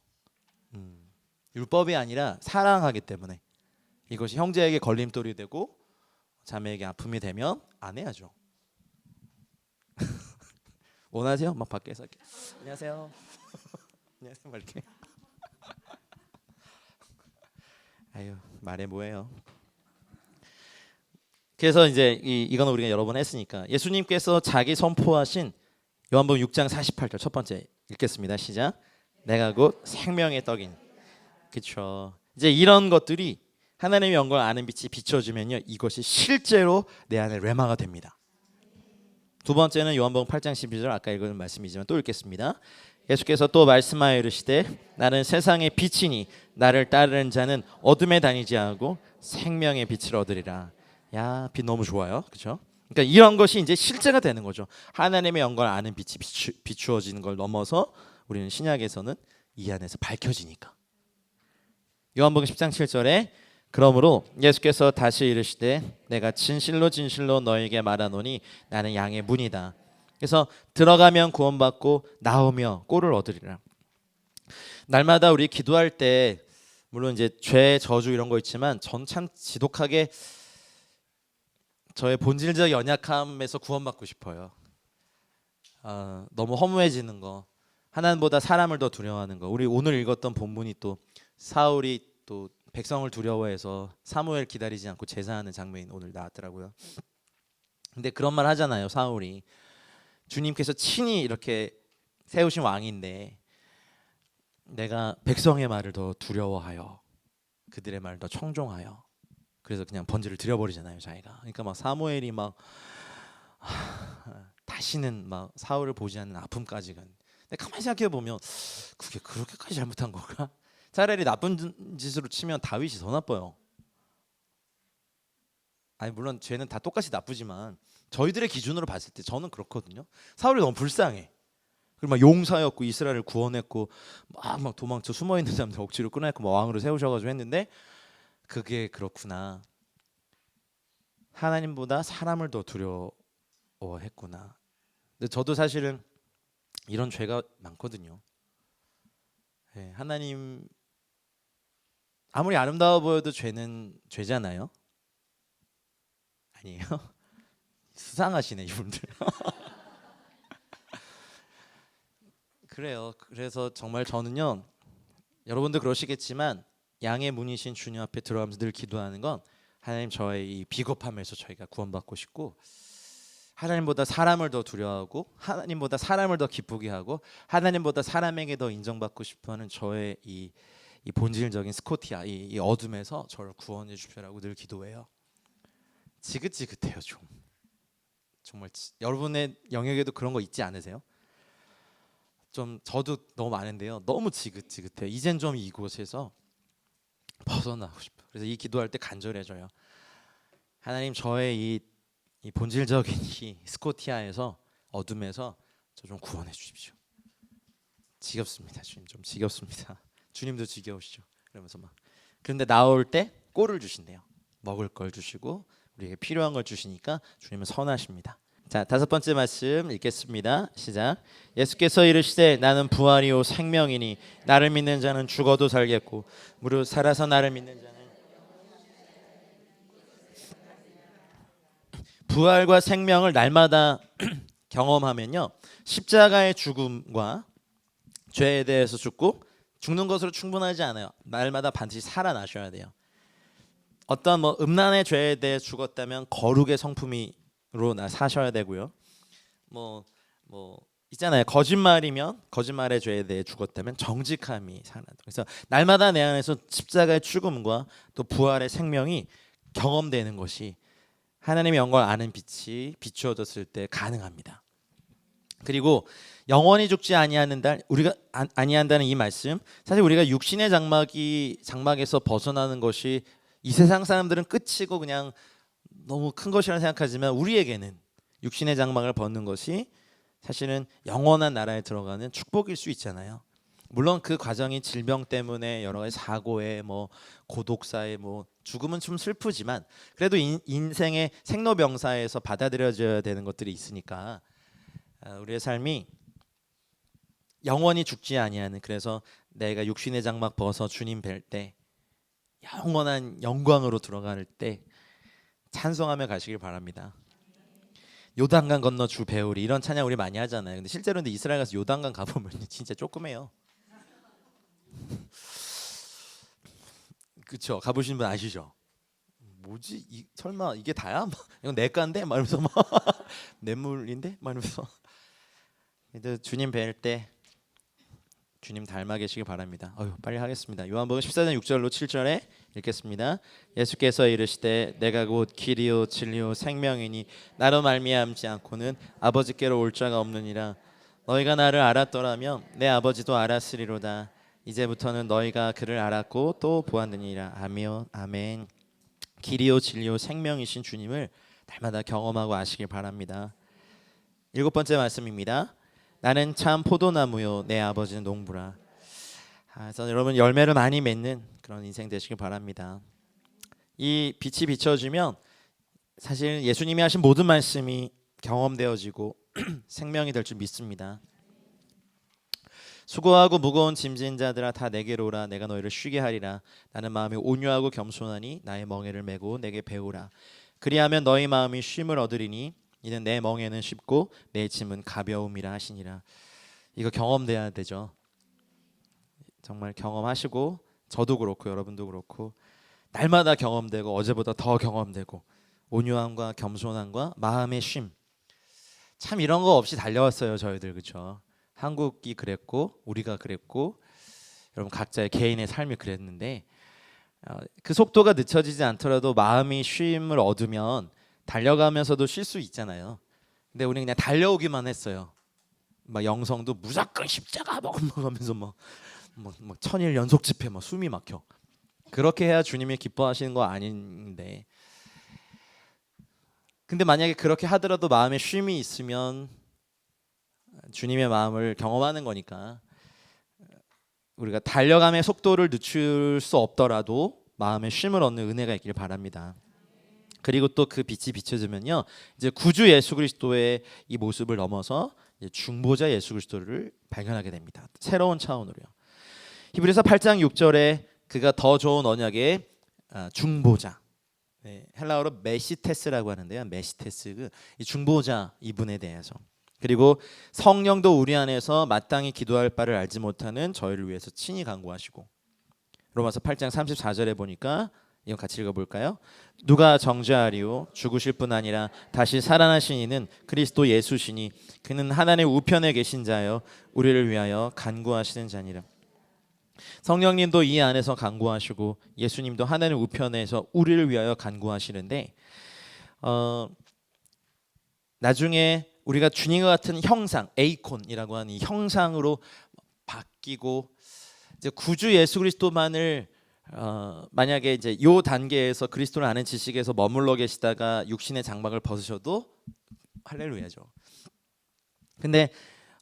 Speaker 1: 율법이 아니라 사랑하기 때문에 이것이 형제에게 걸림돌이 되고 자매에게 아픔이 되면 안 해야죠. 원하세요? 막 밖에서 이렇게 안녕하세요. 안녕하세요. 막 이렇게 아유 말해 뭐해요. 그래서 이제 이건 우리가 여러 번 했으니까 예수님께서 자기 선포하신 요한복음 6장 48절 첫 번째 읽겠습니다. 시작. 내가 곧 생명의 떡인. 그렇죠. 이제 이런 것들이 하나님의 영광을 아는 빛이 비춰지면요 이것이 실제로 내 안에 레마가 됩니다. 두 번째는 요한복음 8장 12절 아까 읽은 말씀이지만 또 읽겠습니다. 예수께서 또 말씀하여 이르시되 나는 세상의 빛이니 나를 따르는 자는 어둠에 다니지 않고 생명의 빛을 얻으리라. 야, 빛 너무 좋아요. 그렇죠? 그러니까 이런 것이 이제 실제가 되는 거죠. 하나님의 영광을 아는 빛이 비추어지는 걸 넘어서 우리는 신약에서는 이 안에서 밝혀지니까. 요한복음 10장 7절에 그러므로 예수께서 다시 이르시되 내가 진실로 진실로 너에게 말하노니 나는 양의 문이다. 그래서 들어가면 구원받고 나오며 꼴을 얻으리라. 날마다 우리 기도할 때 물론 이제 죄, 저주 이런 거 있지만 전 참 지독하게 저의 본질적 연약함에서 구원받고 싶어요. 너무 허무해지는 거, 하나님보다 사람을 더 두려워하는 거. 우리 오늘 읽었던 본문이 또 사울이 또 백성을 두려워해서 사무엘 기다리지 않고 제사하는 장면이 오늘 나왔더라고요. 근데 그런 말 하잖아요. 사울이 주님께서 친히 이렇게 세우신 왕인데 내가 백성의 말을 더 두려워하여 그들의 말을 더 청종하여 그래서 그냥 번제를 드려버리잖아요, 자기가. 그러니까 막 사무엘이 막 다시는 막 사울을 보지 않는 아픔까지 간. 근데 가만히 생각해 보면 그게 그렇게까지 잘못한 건가? 차라리 나쁜 짓으로 치면 다윗이 더 나빠요. 아니 물론 죄는 다 똑같이 나쁘지만 저희들의 기준으로 봤을 때 저는 그렇거든요. 사울이 너무 불쌍해. 그리고 막 용사였고 이스라엘을 구원했고 막 도망쳐 숨어 있는 사람들 억지로 끌어냈고 막 왕으로 세우셔가지고 했는데 그게 그렇구나. 하나님보다 사람을 더 두려워했구나. 근데 저도 사실은 이런 죄가 많거든요. 네, 하나님 아무리 아름다워 보여도 죄는 죄잖아요. 아니에요? 수상하시네 이분들. 그래요. 그래서 정말 저는요. 여러분도 그러시겠지만 양의 문이신 주님 앞에 들어가면서 늘 기도하는 건 하나님 저의 이 비겁함에서 저희가 구원받고 싶고 하나님보다 사람을 더 두려워하고 하나님보다 사람을 더 기쁘게 하고 하나님보다 사람에게 더 인정받고 싶어하는 저의 이 본질적인 스코티아 이 어둠에서 저를 구원해 주시라고 늘 기도해요. 지긋지긋해요 좀. 정말 여러분의 영역에도 그런 거 있지 않으세요? 좀 저도 너무 많은데요. 너무 지긋지긋해요. 이젠 좀 이곳에서 벗어나고 싶어요. 그래서 이 기도할 때 간절해져요. 하나님 저의 이 본질적인 이 스코티아에서 어둠에서 저 좀 구원해 주십시오. 지겹습니다. 주님 좀 지겹습니다. 주님도 지겨우시죠. 그러면서 막 그런데 나올 때 꼴을 주신대요. 먹을 걸 주시고 우리에게 필요한 걸 주시니까 주님은 선하십니다. 자, 다섯 번째 말씀 읽겠습니다. 시작. 예수께서 이르시되 나는 부활이요 생명이니 나를 믿는 자는 죽어도 살겠고 무릇 살아서 나를 믿는 자는 부활과 생명을 날마다 경험하면요. 십자가의 죽음과 죄에 대해서 죽고 죽는 것으로 충분하지 않아요. 날마다 반드시 살아나셔야 돼요. 어떤 뭐 음란의 죄에 대해 죽었다면 거룩의 성품으로 사셔야 되고요. 뭐 있잖아요. 거짓말이면 거짓말의 죄에 대해 죽었다면 정직함이 살아나. 그래서 날마다 내 안에서 십자가의 죽음과 또 부활의 생명이 경험되는 것이 하나님의 영광을 아는 빛이 비추어졌을 때 가능합니다. 그리고 영원히 죽지 아니하는다 우리가 아니한다는 이 말씀 사실 우리가 육신의 장막에서 벗어나는 것이 이 세상 사람들은 끝이고 그냥 너무 큰 것이라 생각하지만 우리에게는 육신의 장막을 벗는 것이 사실은 영원한 나라에 들어가는 축복일 수 있잖아요. 물론 그 과정이 질병 때문에 여러 가지 사고에 뭐 고독사에 뭐 죽음은 좀 슬프지만 그래도 인생의 생로병사에서 받아들여져야 되는 것들이 있으니까 우리의 삶이 영원히 죽지 아니하는 그래서 내가 육신의 장막 벗어 주님 뵐 때 영원한 영광으로 들어갈 때 찬송하며 가시길 바랍니다. 요단강 건너 주 배우리 이런 찬양 우리 많이 하잖아요. 근데 실제로 근데 이스라엘 가서 요단강 가보면 진짜 조그매요. 그렇죠. 가보신 분 아시죠? 뭐지? 설마 이게 다야? 이건 내 건데? 말면서 막 냇물인데? 말면서 주님 뵐 때 주님 닮아 계시길 바랍니다. 빨리 하겠습니다. 요한복음 14장 6절로 7절에 읽겠습니다. 예수께서 이르시되 내가 곧 길이요 진리요 생명이니 나로 말미암지 않고는 아버지께로 올 자가 없느니라. 너희가 나를 알았더라면 내 아버지도 알았으리로다. 이제부터는 너희가 그를 알았고 또 보았느니라. 아멘. 길이요 진리요 생명이신 주님을 날마다 경험하고 아시길 바랍니다. 일곱 번째 말씀입니다. 나는 참 포도나무요 내 아버지는 농부라. 그래서 여러분 열매를 많이 맺는 그런 인생 되시길 바랍니다. 이 빛이 비춰지면 사실 예수님이 하신 모든 말씀이 경험되어지고 생명이 될 줄 믿습니다. 수고하고 무거운 짐진 자들아 다 내게로 오라. 내가 너희를 쉬게 하리라. 나는 마음이 온유하고 겸손하니 나의 멍에를 메고 내게 배우라. 그리하면 너희 마음이 쉼을 얻으리니 이는 내 멍에는 쉽고 내 짐은 가벼움이라 하시니라. 이거 경험돼야 되죠. 정말 경험하시고, 저도 그렇고 여러분도 그렇고 날마다 경험되고 어제보다 더 경험되고, 온유함과 겸손함과 마음의 쉼, 참 이런 거 없이 달려왔어요 저희들. 그렇죠? 한국이 그랬고 우리가 그랬고 여러분 각자의 개인의 삶이 그랬는데, 그 속도가 늦춰지지 않더라도 마음이 쉼을 얻으면 달려가면서도 쉴 수 있잖아요. 근데 우리 그냥 달려오기만 했어요. 막 영성도 무조건 십자가 먹으면서 막 천일 연속 집회 막 숨이 막혀. 그렇게 해야 주님이 기뻐하시는 거 아닌데. 근데 만약에 그렇게 하더라도 마음에 쉼이 있으면 주님의 마음을 경험하는 거니까, 우리가 달려감의 속도를 늦출 수 없더라도 마음의 쉼을 얻는 은혜가 있길 바랍니다. 그리고 또 그 빛이 비춰지면요, 이제 구주 예수 그리스도의 이 모습을 넘어서 이제 중보자 예수 그리스도를 발견하게 됩니다. 새로운 차원으로요. 히브리서 8장 6절에 그가 더 좋은 언약의 중보자, 헬라어로 메시테스라고 하는데요. 메시테스, 이 중보자 이분에 대해서, 그리고 성령도 우리 안에서 마땅히 기도할 바를 알지 못하는 저희를 위해서 친히 간구하시고, 로마서 8장 34절에 보니까 이건 같이 읽어볼까요? 누가 정죄하리요? 죽으실 뿐 아니라 다시 살아나신 이는 그리스도 예수시니 그는 하나님의 우편에 계신 자여 우리를 위하여 간구하시는 자니라. 성령님도 이 안에서 간구하시고 예수님도 하나님 우편에서 우리를 위하여 간구하시는데, 나중에 우리가 주님과 같은 형상, 에이콘이라고 하는 이 형상으로 바뀌고, 이제 구주 예수 그리스도만을 만약에 이제 요 단계에서 그리스도를 아는 지식에서 머물러 계시다가 육신의 장막을 벗으셔도 할렐루야죠. 근데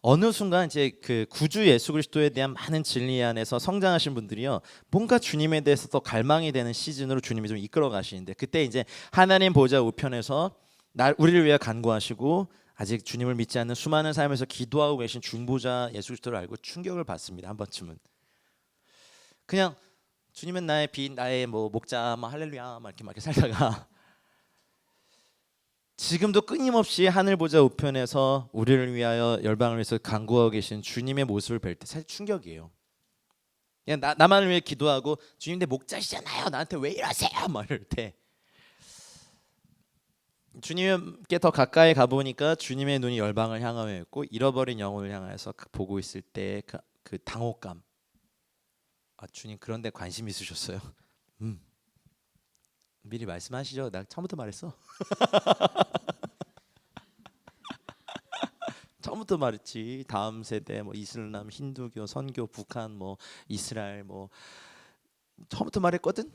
Speaker 1: 어느 순간 이제 그 구주 예수 그리스도에 대한 많은 진리 안에서 성장하신 분들이요, 뭔가 주님에 대해서 더 갈망이 되는 시즌으로 주님이 좀 이끌어 가시는데, 그때 이제 하나님 보좌 우편에서 우리를 위해 간구하시고 아직 주님을 믿지 않는 수많은 삶에서 기도하고 계신 중보자 예수 그리스도를 알고 충격을 받습니다. 한 번쯤은 그냥 주님은 나의 빛, 나의 뭐 목자, 막 할렐루야 막 이렇게 살다가 지금도 끊임없이 하늘 보좌 우편에서 우리를 위하여 열방을 위해서 간구하고 계신 주님의 모습을 뵐 때 사실 충격이에요. 그냥 나만을 위해 기도하고 주님 내 목자시잖아요, 나한테 왜 이러세요 막 이럴 때, 주님께 더 가까이 가보니까 주님의 눈이 열방을 향하여 있고 잃어버린 영혼을 향해서 보고 있을 때 그 당혹감, 주님 그런 데 관심 있으셨어요? 미리 말씀하시죠. 나 처음부터 말했어. 처음부터 말했지. 다음 세대 뭐 이슬람, 힌두교, 선교, 북한, 뭐 이스라엘, 뭐 처음부터 말했거든.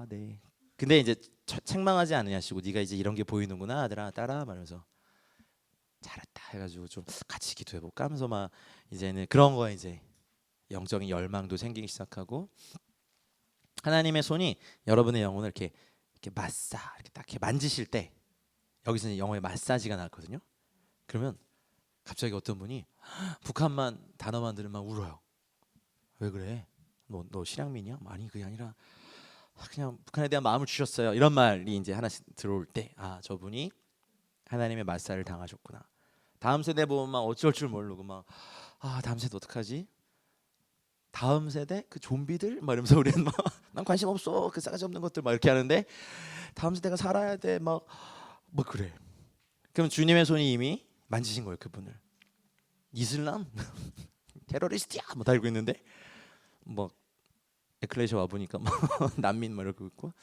Speaker 1: 네. 근데 이제 책망하지 않으시고 네가 이제 이런 게 보이는구나 아들아 따라 말면서 잘했다 해가지고 좀 같이 기도해볼까 하면서 막 이제는 그런 거에 이제 영적인 열망도 생기기 시작하고, 하나님의 손이 여러분의 영혼을 이렇게 이렇게 이렇게 딱 이렇게 만지실 때 여기서 영혼의 마사지가 나거든요. 그러면 갑자기 어떤 분이 북한만 단어만 들으면 울어요. 왜 그래? 너 실향민이야? 아니 그게 아니라 그냥 북한에 대한 마음을 주셨어요. 이런 말이 이제 하나씩 들어올 때, 저분이 하나님의 말살을 당하셨구나. 다음 세대 보면 막 어쩔 줄 모르고 막 다음 세대 어떡하지? 다음 세대 그 좀비들 막 이러면서 우리는 막 난 관심 없어 그 싸가지 없는 것들 막 이렇게 하는데, 다음 세대가 살아야 돼 막 그래. 그럼 주님의 손이 이미 만지신 거예요 그분을. 이슬람 테러리스트야 뭐 달고 있는데, 뭐 에클레시아 와 보니까 뭐 난민 뭐 이러고 있고.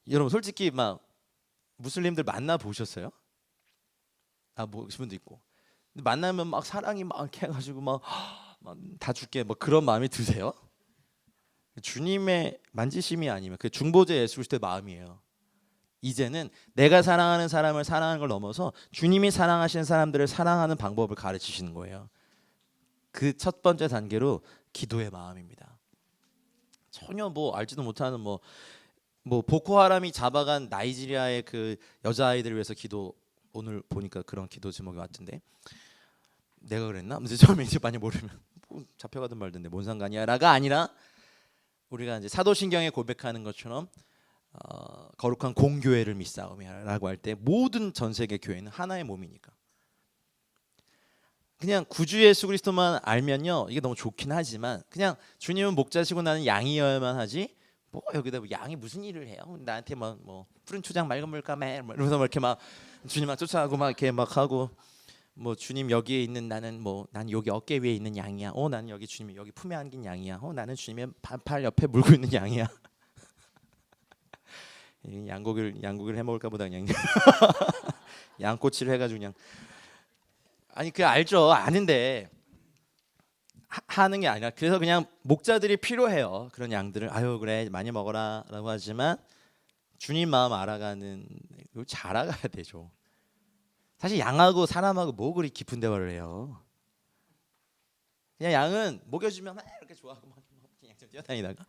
Speaker 1: 여러분 솔직히 막 무슬림들 만나 보셨어요? 보신 분도 있고. 근데 만나면 막 사랑이 막 이렇게 해가지고 막 다 줄게 뭐 그런 마음이 드세요? 주님의 만지심이 아니면 그 중보자 예수 그리스도의 마음이에요. 이제는 내가 사랑하는 사람을 사랑하는 걸 넘어서 주님이 사랑하시는 사람들을 사랑하는 방법을 가르치시는 거예요. 그 첫 번째 단계로 기도의 마음입니다. 전혀 뭐 알지도 못하는 뭐 보코하람이 잡아간 나이지리아의 그 여자아이들을 위해서 기도, 오늘 보니까 그런 기도 제목이 왔던데, 내가 그랬나? 이제 처음에 이제 많이 모르면 뭐 잡혀가든 말든데 뭔 상관이야라가 아니라 우리가 이제 사도신경에 고백하는 것처럼 거룩한 공교회를 믿사오며라고 할 때 모든 전 세계 교회는 하나의 몸이니까. 그냥 구주 예수 그리스도만 알면요 이게 너무 좋긴 하지만 그냥 주님은 목자시고 나는 양이어야만 하지 뭐 여기다 뭐 양이 무슨 일을 해요? 나한테 뭐 푸른 초장 맑은 물감에 뭐 이러면서 막 이렇게 막 주님 막 쫓아가고 막 이렇게 막 하고 뭐 주님 여기에 있는 나는 뭐 난 여기 어깨 위에 있는 양이야. 나는 여기 주님 여기 품에 안긴 양이야. 나는 주님의 팔 옆에 물고 있는 양이야. 양고기를 해 먹을까 보다 그냥 양꼬치를 해가지고 그냥 아니 그 알죠 아는데 하는 게 아니라 그래서 그냥 목자들이 필요해요. 그런 양들을 아유 그래 많이 먹어라라고 하지만 주님 마음 알아가는 걸 잘 알아가야 되죠. 사실 양하고 사람하고 뭐 그리 깊은 대화를 해요. 그냥 양은 먹여주면 막 이렇게 좋아하고 막 그냥 뛰어다니다가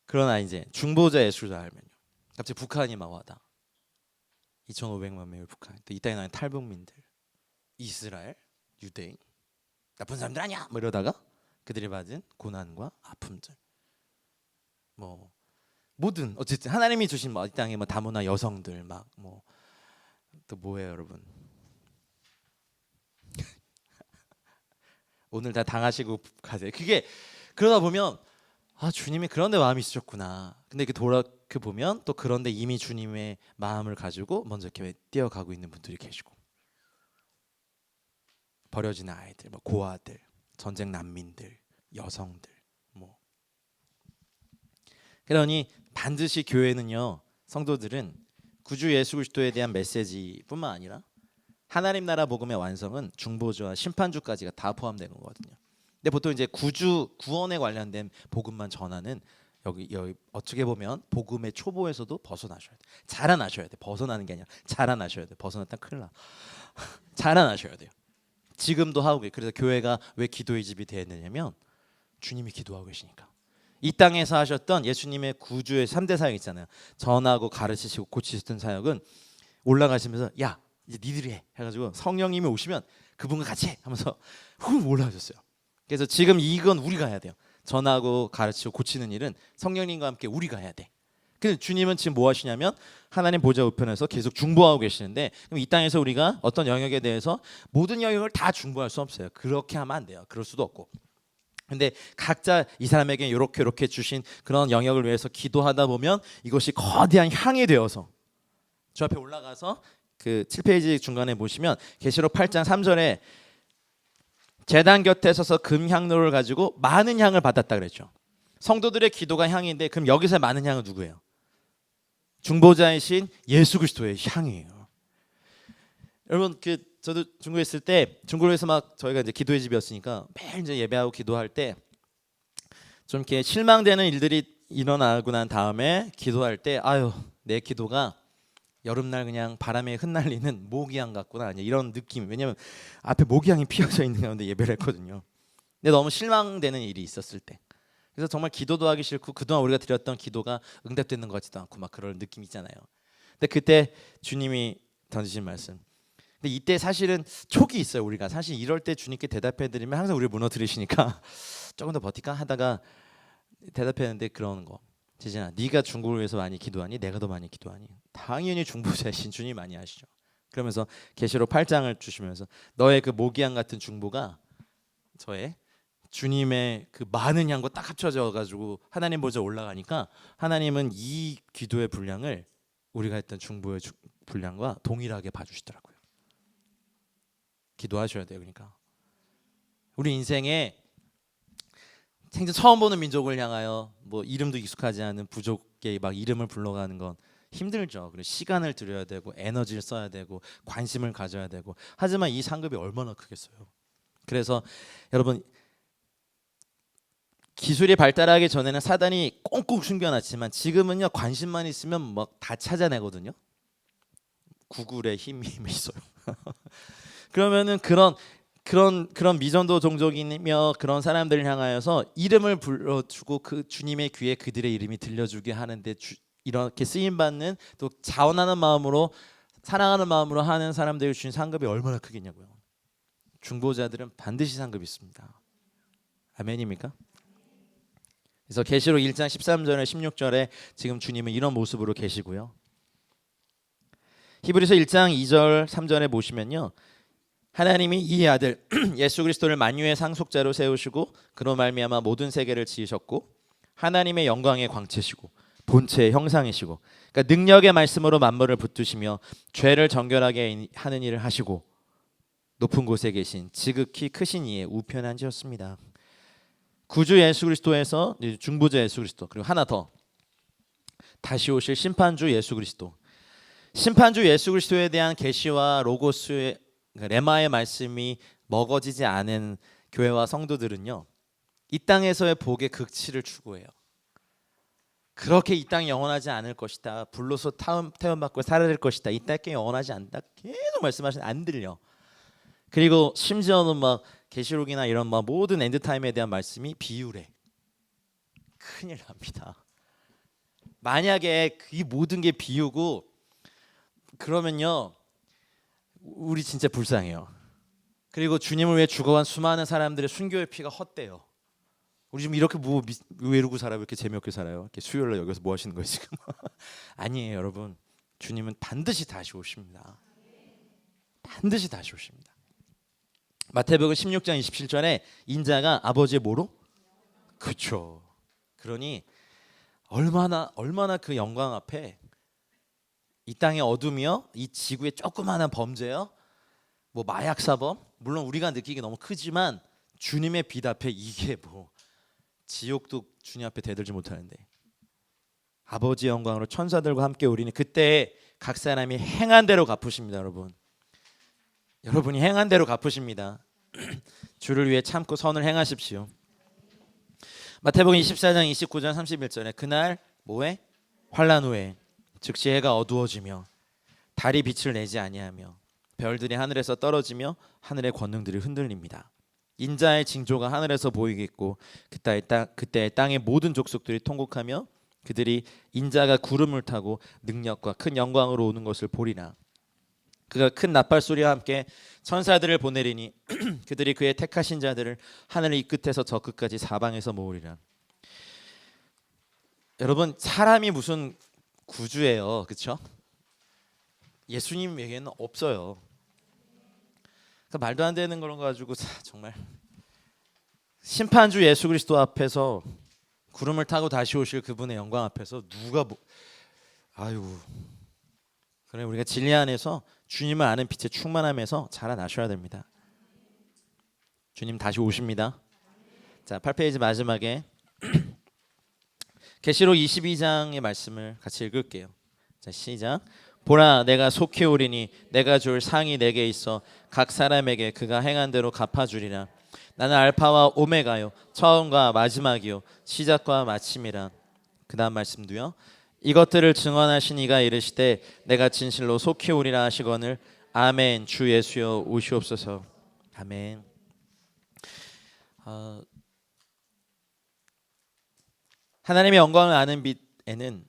Speaker 1: 그러나 이제 중보자 예수를 알면요 갑자기 북한이 막 와다 2,500만 명의 북한 또 이 땅에 나는 탈북민들 이스라엘 유대인 나쁜 사람들 아니야 뭐 이러다가 그들이 받은 고난과 아픔들 뭐 모든 어쨌든 하나님이 주신 뭐 이 땅에 뭐 다문화 여성들 막 뭐 또 뭐예요 여러분 오늘 다 당하시고 가세요. 그게 그러다 보면 아 주님이 그런데 마음이 있으셨구나. 근데 그 보면 또 그런데 이미 주님의 마음을 가지고 먼저 이렇게 뛰어가고 있는 분들이 계시고 버려진 아이들, 뭐 고아들, 전쟁 난민들, 여성들 뭐 그러니 반드시 교회는요 성도들은 구주 예수 그리스도에 대한 메시지뿐만 아니라 하나님 나라 복음의 완성은 중보주와 심판주까지가 다 포함되는 거거든요. 근데 보통 이제 구원에 관련된 복음만 전하는 여기 어떻게 보면 복음의 초보에서도 벗어나셔야 돼. 자라나셔야 돼. 벗어나는 게 아니라 자라나셔야 돼. 벗어났다 큰일 나. 자라나셔야 돼요. 지금도 하고 계세요. 그래서 교회가 왜 기도의 집이 되었느냐면 주님이 기도하고 계시니까. 이 땅에서 하셨던 예수님의 구주의 3대 사역 있잖아요. 전하고 가르치시고 고치셨던 사역은 올라가시면서 야 이제 니들이 해 해가지고 성령님이 오시면 그분과 같이 해 하면서 훅 올라가셨어요. 그래서 지금 이건 우리가 해야 돼요. 전하고 가르치고 고치는 일은 성령님과 함께 우리가 해야 돼. 근데 주님은 지금 뭐 하시냐면 하나님 보좌 우편에서 계속 중보하고 계시는데 그럼 이 땅에서 우리가 어떤 영역에 대해서 모든 영역을 다 중보할 수 없어요. 그렇게 하면 안 돼요. 그럴 수도 없고. 근데 각자 이 사람에게 이렇게 주신 그런 영역을 위해서 기도하다 보면 이것이 거대한 향이 되어서 저 앞에 올라가서 그 7페이지 중간에 보시면 계시록 8장 3절에 제단 곁에 서서 금향로를 가지고 많은 향을 받았다 그랬죠. 성도들의 기도가 향인데 그럼 여기서 많은 향은 누구예요? 중보자이신 예수 그리스도의 향이에요. 여러분 저도 중국에 있을 때 중국에서 막 저희가 이제 기도의 집이었으니까 매일 이제 예배하고 기도할 때 좀 이렇게 실망되는 일들이 일어나고 난 다음에 기도할 때 아유 내 기도가 여름날 그냥 바람에 흩날리는 모기향 같구나 이런 느낌. 왜냐면 앞에 모기향이 피어져 있는 가운데 예배를 했거든요. 근데 너무 실망되는 일이 있었을 때 그래서 정말 기도도 하기 싫고 그동안 우리가 드렸던 기도가 응답되는 것 같지도 않고 막 그런 느낌 있잖아요. 근데 그때 주님이 던지신 말씀 근데 이때 사실은 촉이 있어요. 우리가 사실 이럴 때 주님께 대답해드리면 항상 우리 무너뜨리시니까 조금 더 버틸까 하다가 대답했는데 그러는 거 재진아 네가 중국을 위해서 많이 기도하니 내가 더 많이 기도하니 당연히 중보자이신 주님이 많이 하시죠. 그러면서 계시록 8장을 주시면서 너의 그 모기향 같은 중보가 저의 주님의 그 많은 향과 딱 합쳐져 가지고 하나님 보좌 올라가니까 하나님은 이 기도의 분량을 우리가 했던 중보의 분량과 동일하게 봐주시더라고요. 기도하셔야 돼요. 그러니까 우리 인생에 생전 처음 보는 민족을 향하여 뭐 이름도 익숙하지 않은 부족의 막 이름을 불러가는 건 힘들죠. 그리고 시간을 들여야 되고 에너지를 써야 되고 관심을 가져야 되고 하지만 이 상급이 얼마나 크겠어요. 그래서 여러분 기술이 발달하기 전에는 사단이 꽁꽁 숨겨놨지만 지금은요 관심만 있으면 막 다 찾아내거든요. 구글의 힘이 있어요. 그러면은 그런 미전도 종족이며 그런 사람들을 향하여서 이름을 불러주고 그 주님의 귀에 그들의 이름이 들려주게 하는데 이렇게 쓰임 받는 또 자원하는 마음으로 사랑하는 마음으로 하는 사람들이 주신 상급이 얼마나 크겠냐고요. 중보자들은 반드시 상급이 있습니다. 아멘입니까? 그래서 계시록 1장 13절에 16절에 지금 주님은 이런 모습으로 계시고요. 히브리서 1장 2절 3절에 보시면요, 하나님이 이 아들 예수 그리스도를 만유의 상속자로 세우시고 그로 말미암아 모든 세계를 지으셨고 하나님의 영광의 광채시고 본체의 형상이시고, 그러니까 능력의 말씀으로 만물을 붙드시며 죄를 정결하게 하는 일을 하시고 높은 곳에 계신 지극히 크신 이의 우편 앉으셨습니다. 구주 예수 그리스도에서 중보자 예수 그리스도, 그리고 하나 더 다시 오실 심판주 예수 그리스도. 심판주 예수 그리스도에 대한 계시와 로고스의 레마의 말씀이 먹어지지 않은 교회와 성도들은요, 이 땅에서의 복의 극치를 추구해요. 그렇게 이 땅이 영원하지 않을 것이다, 불로서 태움받고 사라질 것이다, 이 땅이 영원하지 않다 계속 말씀하시는데 안 들려. 그리고 심지어는 막 계시록이나 이런 막 모든 엔드타임에 대한 말씀이 비유래. 큰일 납니다. 만약에 이 모든 게 비유고 그러면요, 우리 진짜 불쌍해요. 그리고 주님을 위해 죽어간 수많은 사람들의 순교의 피가 헛되요. 우리 지금 이렇게 왜 이러고 살아요? 왜 이렇게 재미없게 살아요? 이렇게 수요일날 여기서 뭐 하시는 거예요 지금? 아니에요, 여러분. 주님은 반드시 다시 오십니다. 반드시 다시 오십니다. 마태복음 16장 27절에 인자가 아버지의 뭐로? 그렇죠. 그러니 얼마나 그 영광 앞에 이 땅의 어둠이요, 이 지구의 조그마한 범죄요, 뭐 마약 사범, 물론 우리가 느끼기 너무 크지만 주님의 빛 앞에 이게 뭐 지옥도 주님 앞에 대들지 못하는데, 아버지의 영광으로 천사들과 함께 우리는 그때 각 사람이 행한 대로 갚으십니다. 여러분이 행한 대로 갚으십니다. 주를 위해 참고 선을 행하십시오. 마태복음 24장 29절 31절에 그날 뭐해? 환난 후에 즉시 해가 어두워지며 달이 빛을 내지 아니하며 별들이 하늘에서 떨어지며 하늘의 권능들이 흔들립니다. 인자의 징조가 하늘에서 보이겠고 그때 땅의 모든 족속들이 통곡하며 그들이 인자가 구름을 타고 능력과 큰 영광으로 오는 것을 보리라. 그가 큰 나팔 소리와 함께 천사들을 보내리니 그들이 그의 택하신 자들을 하늘 이 끝에서 저 끝까지 사방에서 모으리라. 여러분, 사람이 무슨 구주예요, 그렇죠? 예수님에게는 없어요. 그러니까 말도 안 되는 그런 거 가지고 정말 심판주 예수 그리스도 앞에서 구름을 타고 다시 오실 그분의 영광 앞에서 누가 그래, 우리가 진리 안에서 주님을 아는 빛의 충만함에서 자라나셔야 됩니다. 주님 다시 오십니다. 자, 8페이지 마지막에 계시록 22장의 말씀을 같이 읽을게요. 자, 시작. 보라, 내가 속히 오리니 내가 줄 상이 내게 있어 각 사람에게 그가 행한 대로 갚아주리라. 나는 알파와 오메가요, 처음과 마지막이요, 시작과 마침이라. 그 다음 말씀도요. 이것들을 증언하신 이가 이르시되 내가 진실로 속히 오리라 하시거늘 아멘. 주 예수여 오시옵소서. 아멘. 하나님의 영광을 아는 빛에는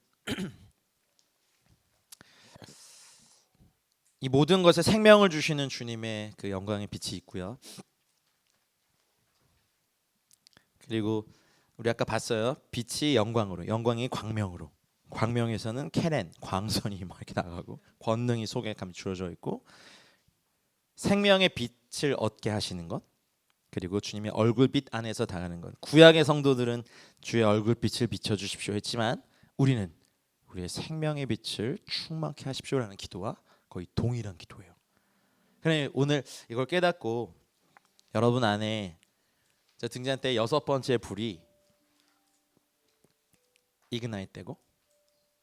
Speaker 1: 이 모든 것에 생명을 주시는 주님의 그 영광의 빛이 있고요. 그리고 우리 아까 봤어요. 빛이 영광으로, 영광이 광명으로, 광명에서는 케렌, 광선이 막 이렇게 나가고 권능이 속에 감추어져 있고 생명의 빛을 얻게 하시는 것, 그리고 주님의 얼굴빛 안에서 당하는 것. 구약의 성도들은 주의 얼굴빛을 비춰주십시오 했지만 우리는 우리의 생명의 빛을 충만케 하십시오라는 기도와 거의 동일한 기도예요. 그래, 오늘 이걸 깨닫고 여러분 안에 저 등잔 때 6번째 불이 이그나이트 되고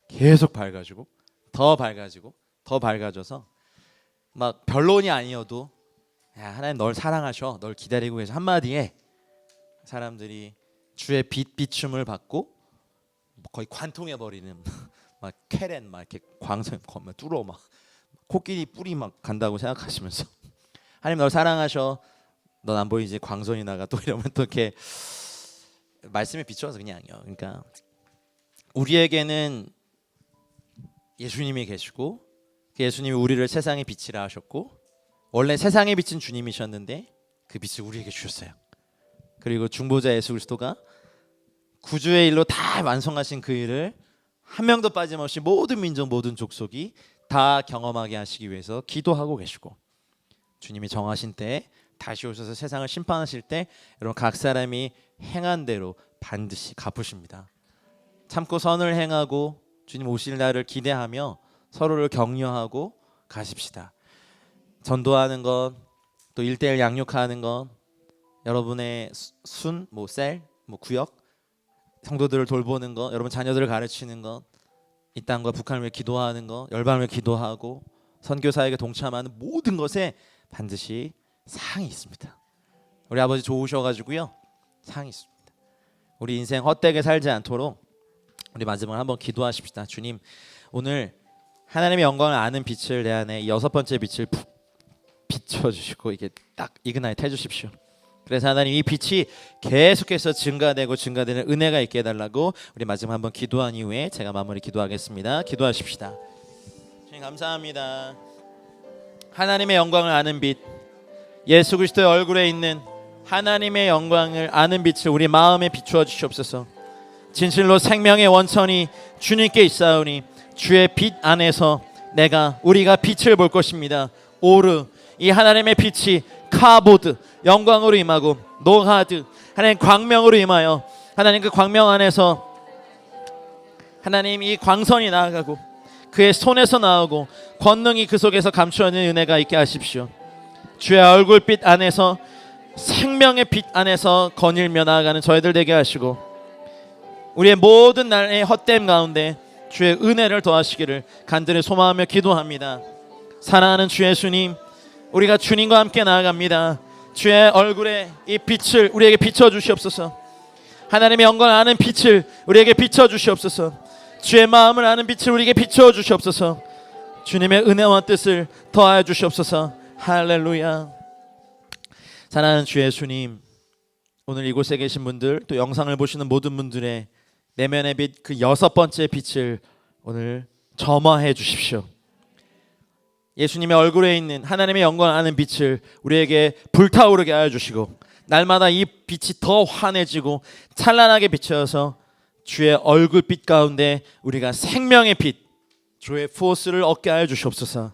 Speaker 1: 계속 밝아지고 더 밝아지고 더 밝아져서 막 변론이 아니어도 야, 하나님 널 사랑하셔, 널 기다리고 계셔 한마디에 사람들이 주의 빛 비춤을 받고 거의 관통해 버리는 막 케렌 막 이렇게 광선 막 뚫어 막 코끼리 뿔이 막 간다고 생각하시면서 하나님 널 사랑하셔, 넌 안 보이지, 광선이 나가 또 이러면 또 이렇게 말씀에 비춰서 그냥요. 그러니까 우리에게는 예수님이 계시고 그 예수님이 우리를 세상의 빛이라 하셨고 원래 세상의 빛은 주님이셨는데 그 빛을 우리에게 주셨어요. 그리고 중보자 예수 그리스도가 구주의 일로 다 완성하신 그 일을 한 명도 빠짐없이 모든 민족 모든 족속이 다 경험하게 하시기 위해서 기도하고 계시고, 주님이 정하신 때에 다시 오셔서 세상을 심판하실 때 여러분 각 사람이 행한 대로 반드시 갚으십니다. 참고 선을 행하고 주님 오실 날을 기대하며 서로를 격려하고 가십시다. 전도하는 것, 또 1:1 양육하는 것, 여러분의 순, 셀, 구역, 성도들을 돌보는 것, 여러분 자녀들을 가르치는 것, 이 땅과 북한을 위해 기도하는 것, 열방을 위해 기도하고 선교사에게 동참하는 모든 것에 반드시 상이 있습니다. 우리 아버지 좋으셔가지고요, 상이 있습니다. 우리 인생 헛되게 살지 않도록 우리 마지막으로 한번 기도하십시다. 주님, 오늘 하나님의 영광을 아는 빛을 내 안에 6번째 빛을 비춰주시고 이게 딱 이그나이트 해주십시오. 그래서 하나님 이 빛이 계속해서 증가되고 증가되는 은혜가 있게 해달라고 우리 마지막 한번 기도한 이후에 제가 마무리 기도하겠습니다. 기도하십시다. 주님 감사합니다. 하나님의 영광을 아는 빛, 예수 그리스도의 얼굴에 있는 하나님의 영광을 아는 빛을 우리 마음에 비추어 주시옵소서. 진실로 생명의 원천이 주님께 있사오니 주의 빛 안에서 우리가 빛을 볼 것입니다. 오르, 이 하나님의 빛이 카보드 영광으로 임하고 노하드 하나님 광명으로 임하여 하나님 그 광명 안에서 하나님 이 광선이 나아가고 그의 손에서 나오고 권능이 그 속에서 감추어지는 은혜가 있게 하십시오. 주의 얼굴빛 안에서 생명의 빛 안에서 거닐며 나아가는 저희들 되게 하시고 우리의 모든 날의 헛됨 가운데 주의 은혜를 더하시기를 간절히 소망하며 기도합니다. 사랑하는 주 예수님, 우리가 주님과 함께 나아갑니다. 주의 얼굴에 이 빛을 우리에게 비춰주시옵소서. 하나님의 영광을 아는 빛을 우리에게 비춰주시옵소서. 주의 마음을 아는 빛을 우리에게 비춰주시옵소서. 주님의 은혜와 뜻을 더하여 주시옵소서. 할렐루야. 사랑하는 주 예수님, 오늘 이곳에 계신 분들 또 영상을 보시는 모든 분들의 내면의 빛, 그 6번째 빛을 오늘 점화해 주십시오. 예수님의 얼굴에 있는 하나님의 영광을 아는 빛을 우리에게 불타오르게 하여 주시고 날마다 이 빛이 더 환해지고 찬란하게 비춰서 주의 얼굴빛 가운데 우리가 생명의 빛, 주의 포스를 얻게 하여 주시옵소서.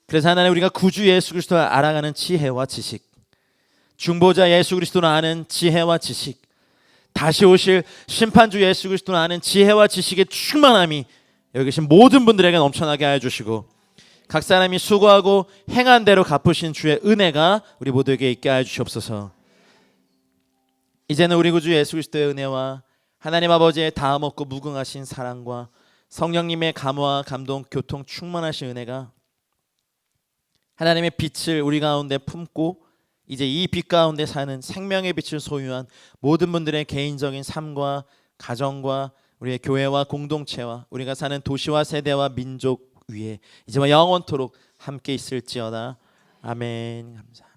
Speaker 1: 그래서 하나님 우리가 구주 예수 그리스도를 알아가는 지혜와 지식, 중보자 예수 그리스도를 아는 지혜와 지식, 다시 오실 심판주 예수 그리스도를 아는 지혜와 지식의 충만함이 여기 계신 모든 분들에게 넘쳐나게 하여 주시고 각 사람이 수고하고 행한 대로 갚으신 주의 은혜가 우리 모두에게 있게 하여 주시옵소서. 이제는 우리 구주 예수 그리스도의 은혜와 하나님 아버지의 다음 없고 무궁하신 사랑과 성령님의 감화 감동 교통 충만하신 은혜가 하나님의 빛을 우리 가운데 품고 이제 이 빛 가운데 사는 생명의 빛을 소유한 모든 분들의 개인적인 삶과 가정과 우리의 교회와 공동체와 우리가 사는 도시와 세대와 민족 위에 이제와 영원토록 함께 있을지어다. 아멘. 감사합니다.